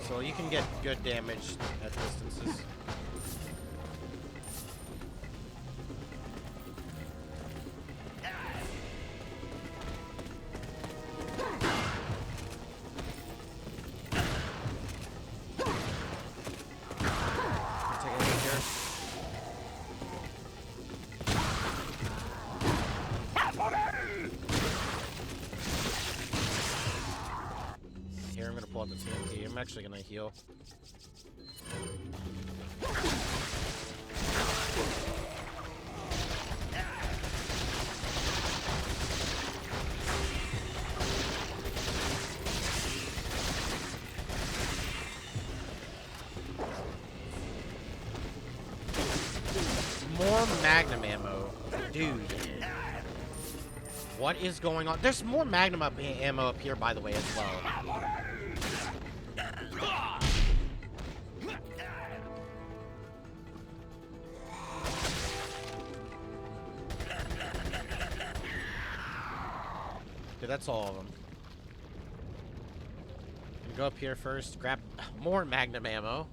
S1: So you can get good damage at distances. Here, I'm gonna pull out the TNT. I'm actually gonna heal. More Magnum ammo. Dude. What is going on? There's more Magnum ammo up here, by the way, as well. Dude, that's all of them. Go up here first, grab more Magnum ammo.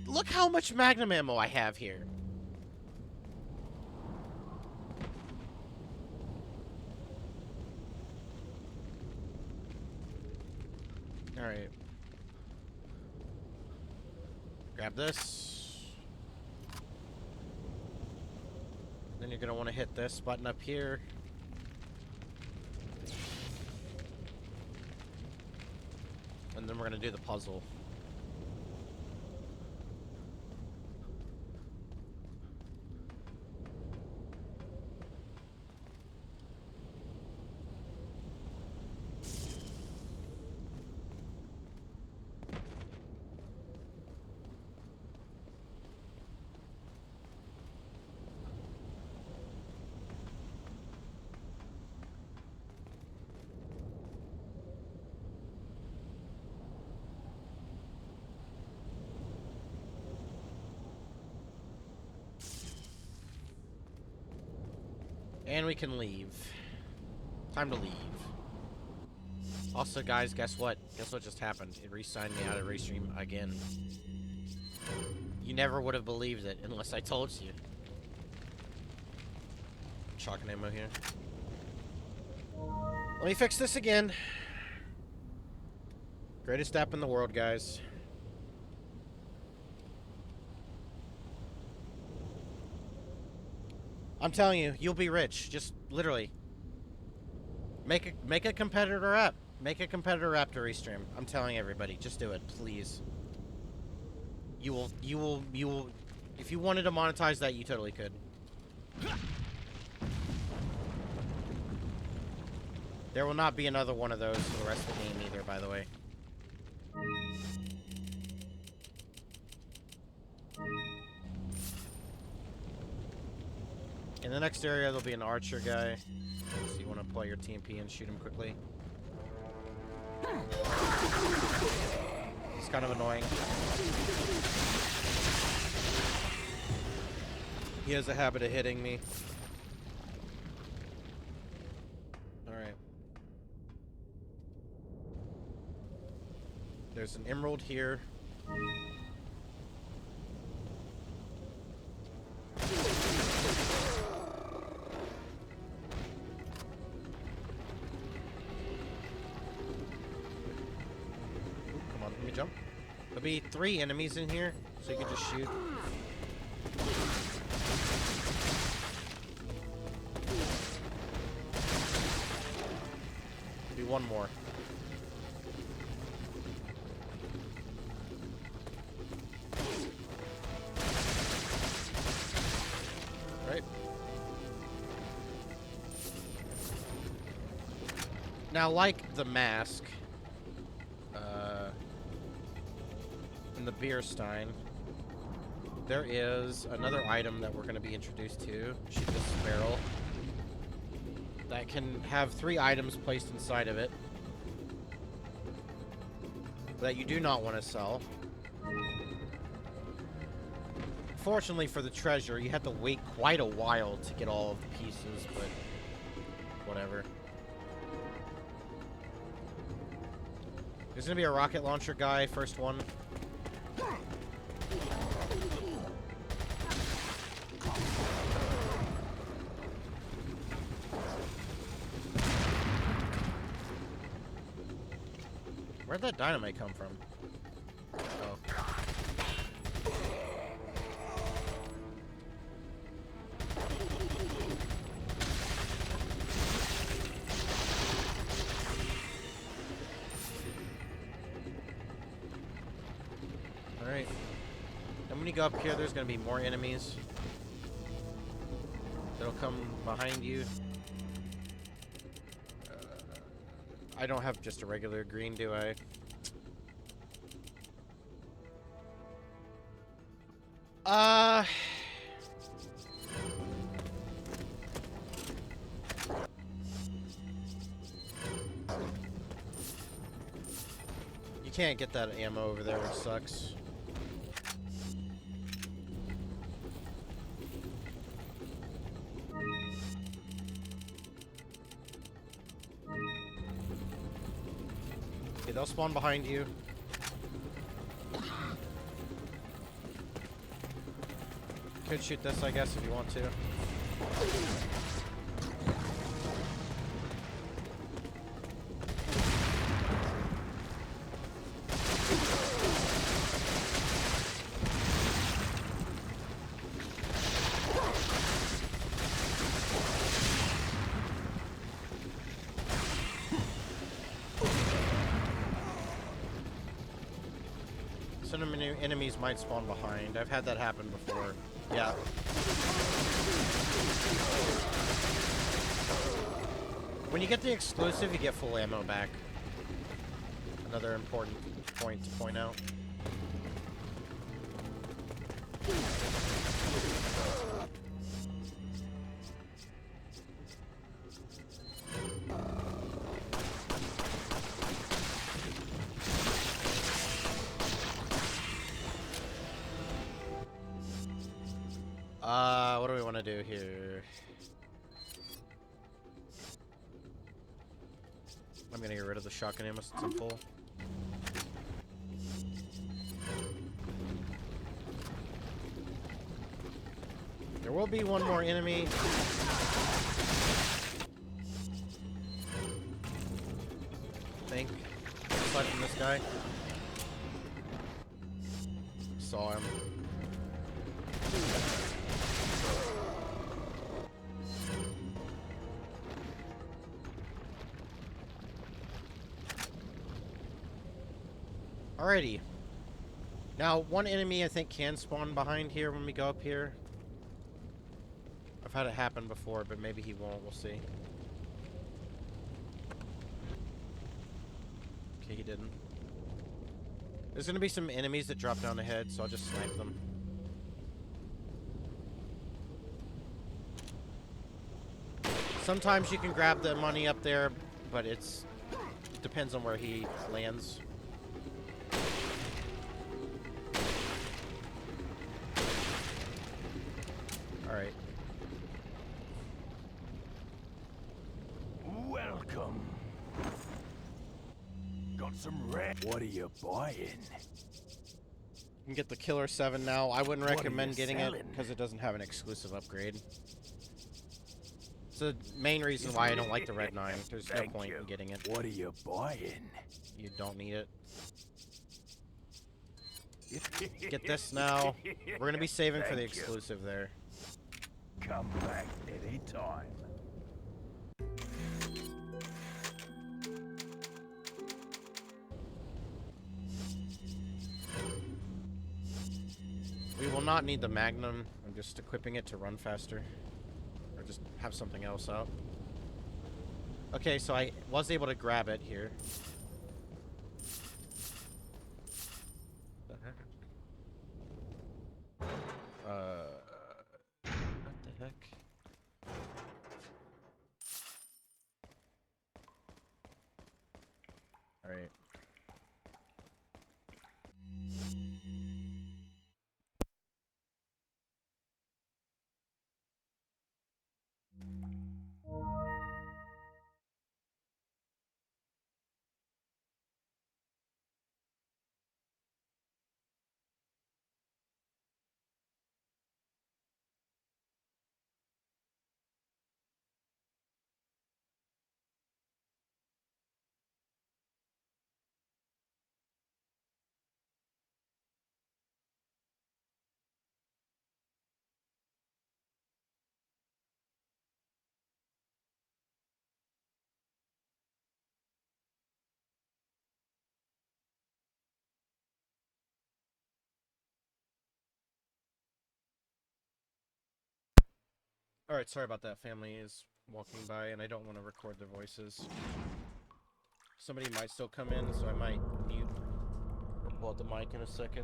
S1: Look how much Magnum ammo I have here. Alright. Grab this. Then you're going to want to hit this button up here. And then we're going to do the puzzle. And we can leave. Time to leave. Also, guys, guess what? Guess what just happened? It re-signed me out of Restream again. You never would have believed it unless I told you. shotgun ammo here. Let me fix this again. Greatest app in the world, guys. I'm telling you, you'll be rich. Just literally. Make a competitor app. Make a competitor app to Restream. I'm telling everybody, just do it, please. You will if you wanted to monetize that, you totally could. There will not be another one of those for the rest of the game either, by the way. In the next area, there'll be an archer guy. So you want to play your TMP and shoot him quickly. It's kind of annoying. He has a habit of hitting me. Alright. There's an emerald here. Jump. There'll be 3 enemies in here, so you can just shoot. There'll be 1 more. Right. Now, like the mask, the beer stein, there is another item that we're going to be introduced to. Shoot this barrel that can have 3 items placed inside of it that you do not want to sell. Fortunately for the treasure, you have to wait quite a while to get all of the pieces, but whatever. There's going to be a rocket launcher guy, first one. Where'd that dynamite come from? Oh. Alright. And when you go up here, there's gonna be more enemies that'll come behind you. I don't have just a regular green, do I? You can't get that ammo over there, which sucks. Okay, they'll spawn behind you. Could shoot this, I guess, if you want to. Some enemies might spawn behind. I've had that happen before. Yeah. When you get the exclusive, you get full ammo back. Another important point to point out. What do we want to do here? I'm gonna get rid of the shotgun ammo since I'm full. There will be 1 more enemy. Think. Aside from this guy. Saw him. Alrighty. Now, one enemy I think can spawn behind here when we go up here. I've had it happen before, but maybe he won't. We'll see. Okay, he didn't. There's gonna be some enemies that drop down ahead, so I'll just snipe them. Sometimes you can grab the money up there, but it depends on where he lands. Alright.
S2: Welcome. Got some red. What are you buying?
S1: You can get the Killer 7 now. I wouldn't recommend getting it because it doesn't have an exclusive upgrade. It's the main reason why I don't like the Red 9. There's no point in getting it.
S2: What are you buying?
S1: You don't need it. Get this now. We're gonna be saving for the exclusive there.
S2: Come back anytime.
S1: We will not need the Magnum. I'm just equipping it to run faster. Or just have something else out. Okay, so I was able to grab it here. What the heck? What the heck? Alright. Alright, sorry about that. Family is walking by and I don't want to record their voices. Somebody might still come in, so I might mute or pull out the mic in a second.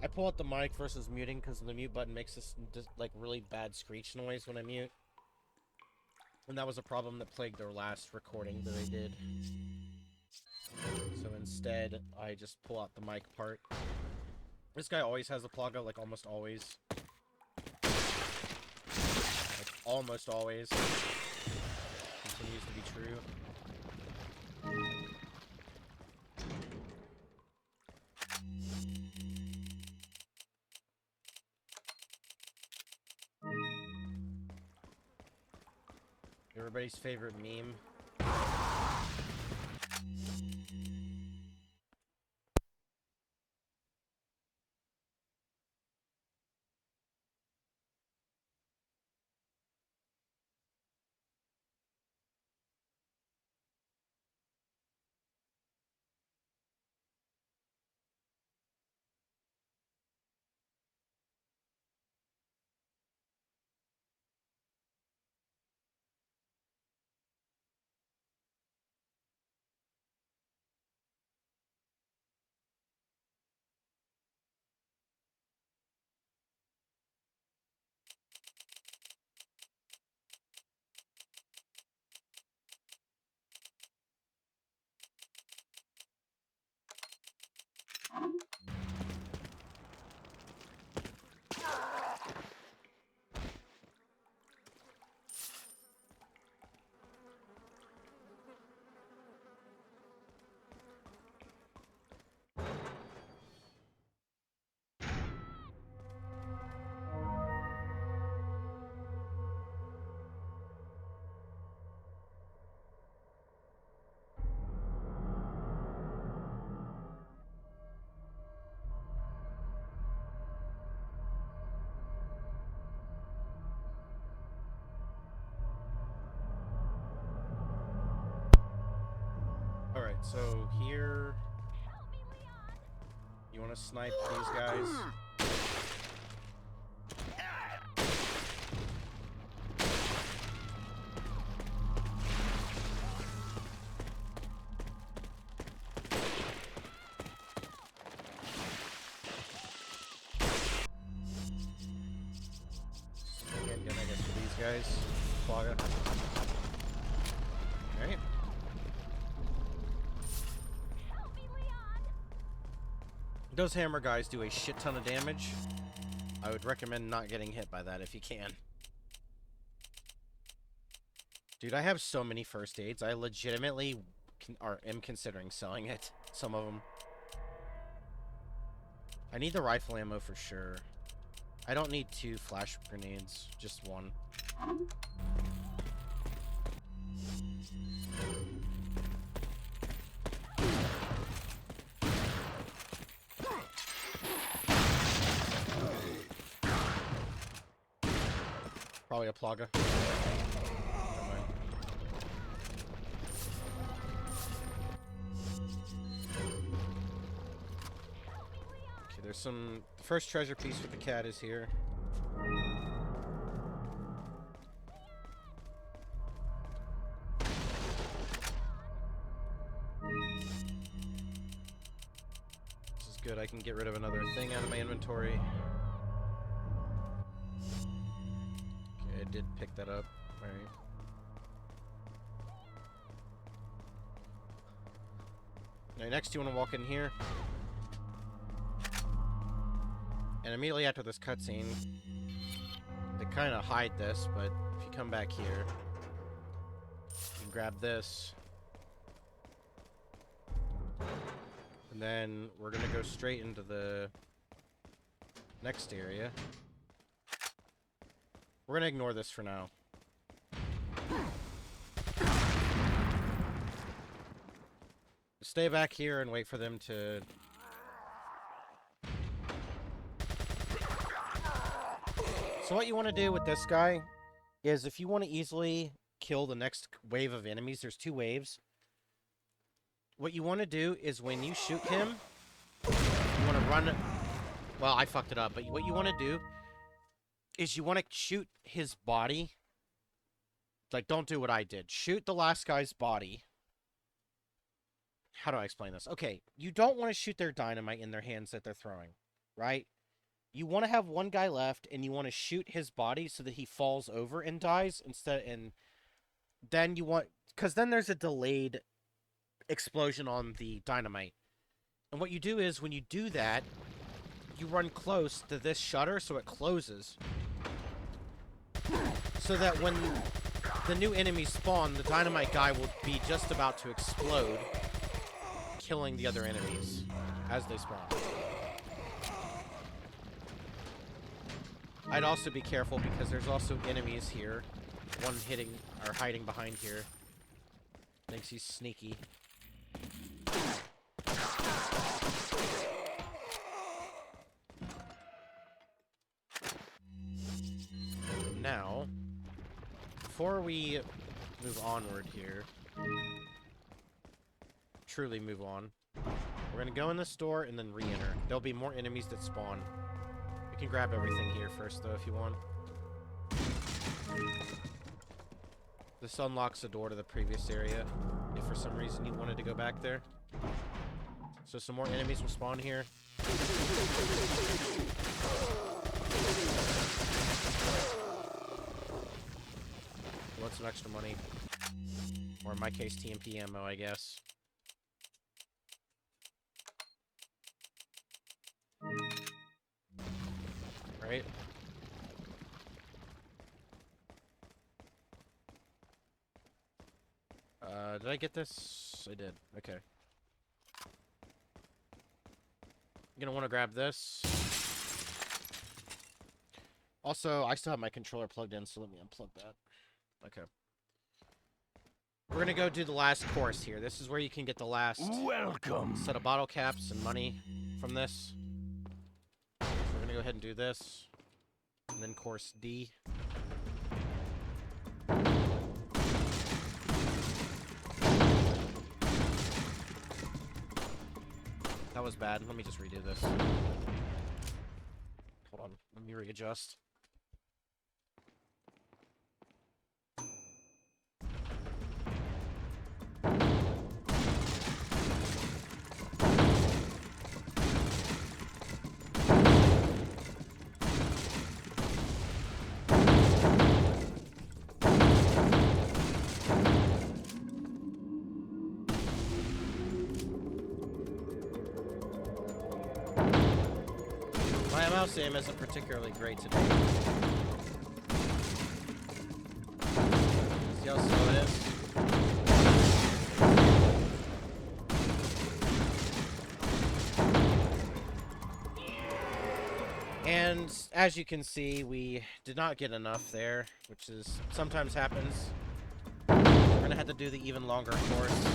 S1: I pull out the mic versus muting because the mute button makes this like really bad screech noise when I mute. And that was a problem that plagued their last recording that they did. So instead, I just pull out the mic part. This guy always has a Plaga, like almost always. Almost always. Continues to be true. Everybody's favorite meme. Alright, so here... You want to snipe these guys? Handgun, I guess, for these guys. Plaga. Alright. Those hammer guys do a shit ton of damage. I would recommend not getting hit by that if you can. Dude, I have so many first aids. I legitimately am considering selling it. Some of them. I need the rifle ammo for sure. I don't need 2 flash grenades, just 1. Probably a Plaga. Okay, there's some... The first treasure piece with the cat is here. This is good. I can get rid of another thing out of my inventory. I did pick that up. Alright. Now next you want to walk in here. And immediately after this cutscene, they kind of hide this, but if you come back here, you can grab this. And then we're going to go straight into the next area. We're gonna ignore this for now. Stay back here and wait for them to... So what you want to do with this guy is if you want to easily kill the next wave of enemies, there's 2 waves. What you want to do is when you shoot him, you want to run... Well, I fucked it up, but what you want to do is you want to shoot his body. Like, don't do what I did. Shoot the last guy's body. How do I explain this? Okay, you don't want to shoot their dynamite in their hands that they're throwing, right? You want to have one guy left, and you want to shoot his body so that he falls over and dies instead. And then you want... Because then there's a delayed explosion on the dynamite. And what you do is, when you do that, you run close to this shutter so it closes. So that when the new enemies spawn, the dynamite guy will be just about to explode, killing the other enemies as they spawn. I'd also be careful because there's also enemies here. One hitting or hiding behind here. Thinks he's sneaky. Now, before we move onward here, truly move on, we're going to go in the store and then re-enter. There'll be more enemies that spawn. We can grab everything here first, though, if you want. This unlocks the door to the previous area, if for some reason you wanted to go back there. So some more enemies will spawn here. Want some extra money. Or in my case, TMP ammo, I guess. Right? Did I get this? I did. Okay. I'm gonna want to grab this. Also, I still have my controller plugged in, so let me unplug that. Okay. We're gonna go do the last course here. This is where you can get the last set of bottle caps and money from this. So we're gonna go ahead and do this. And then course D. That was bad. Let me just redo this. Hold on. Let me readjust. My mouse aim isn't particularly great today. See how slow it is? And as you can see, we did not get enough there, which is sometimes happens. We're gonna have to do the even longer course.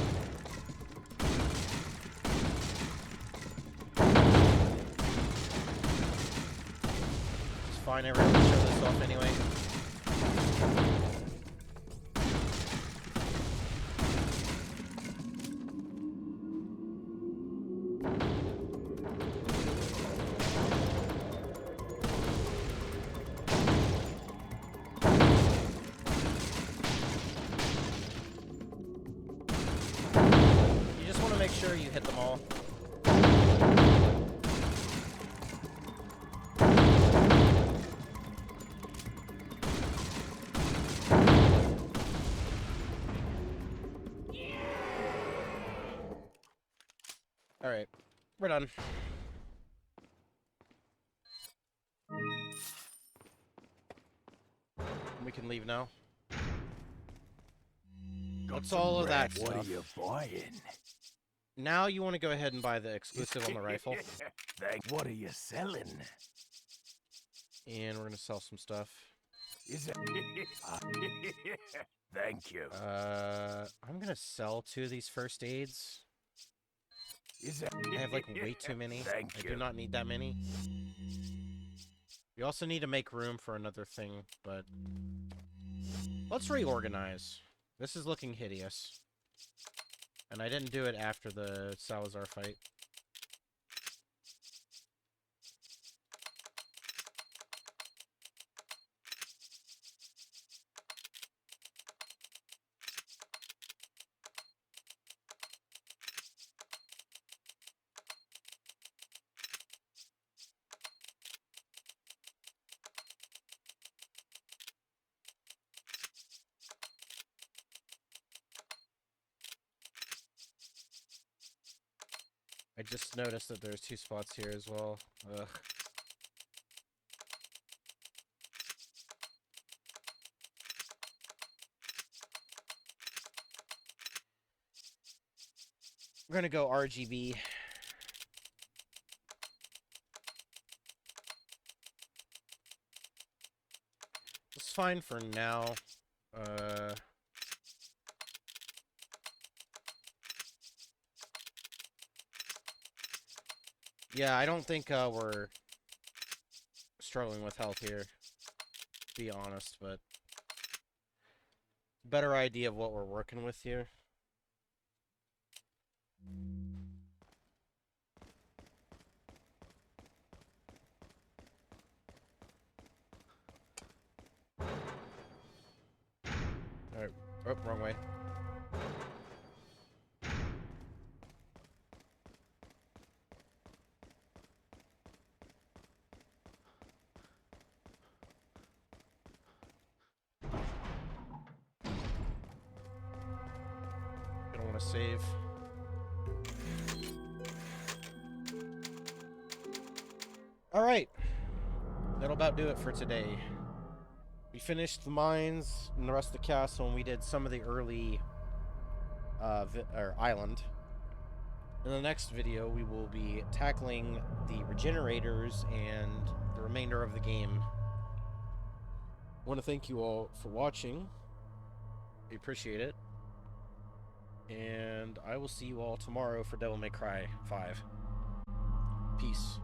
S1: It's fine, I rarely show this off anyway. Make sure you hit them all. Alright, we're done. We can leave now. That's all of that stuff.
S2: What are you buying?
S1: Now you want to go ahead and buy the exclusive on the rifle.
S2: What are you selling?
S1: And we're going to sell some stuff.
S2: Thank you.
S1: I'm going to sell 2 of these first aids. I have like way too many. I do not need that many. We also need to make room for another thing, but let's reorganize. This is looking hideous. And I didn't do it after the Salazar fight. I just noticed that there's 2 spots here as well. Ugh. We're gonna go RGB. It's fine for now. Yeah, I don't think we're struggling with health here, to be honest, but better idea of what we're working with here. Alright, oh, wrong way. Save. Alright. That'll about do it for today. We finished the mines and the rest of the castle, and we did some of the early island. In the next video, we will be tackling the regenerators and the remainder of the game. I want to thank you all for watching. I appreciate it. And I will see you all tomorrow for Devil May Cry 5. Peace.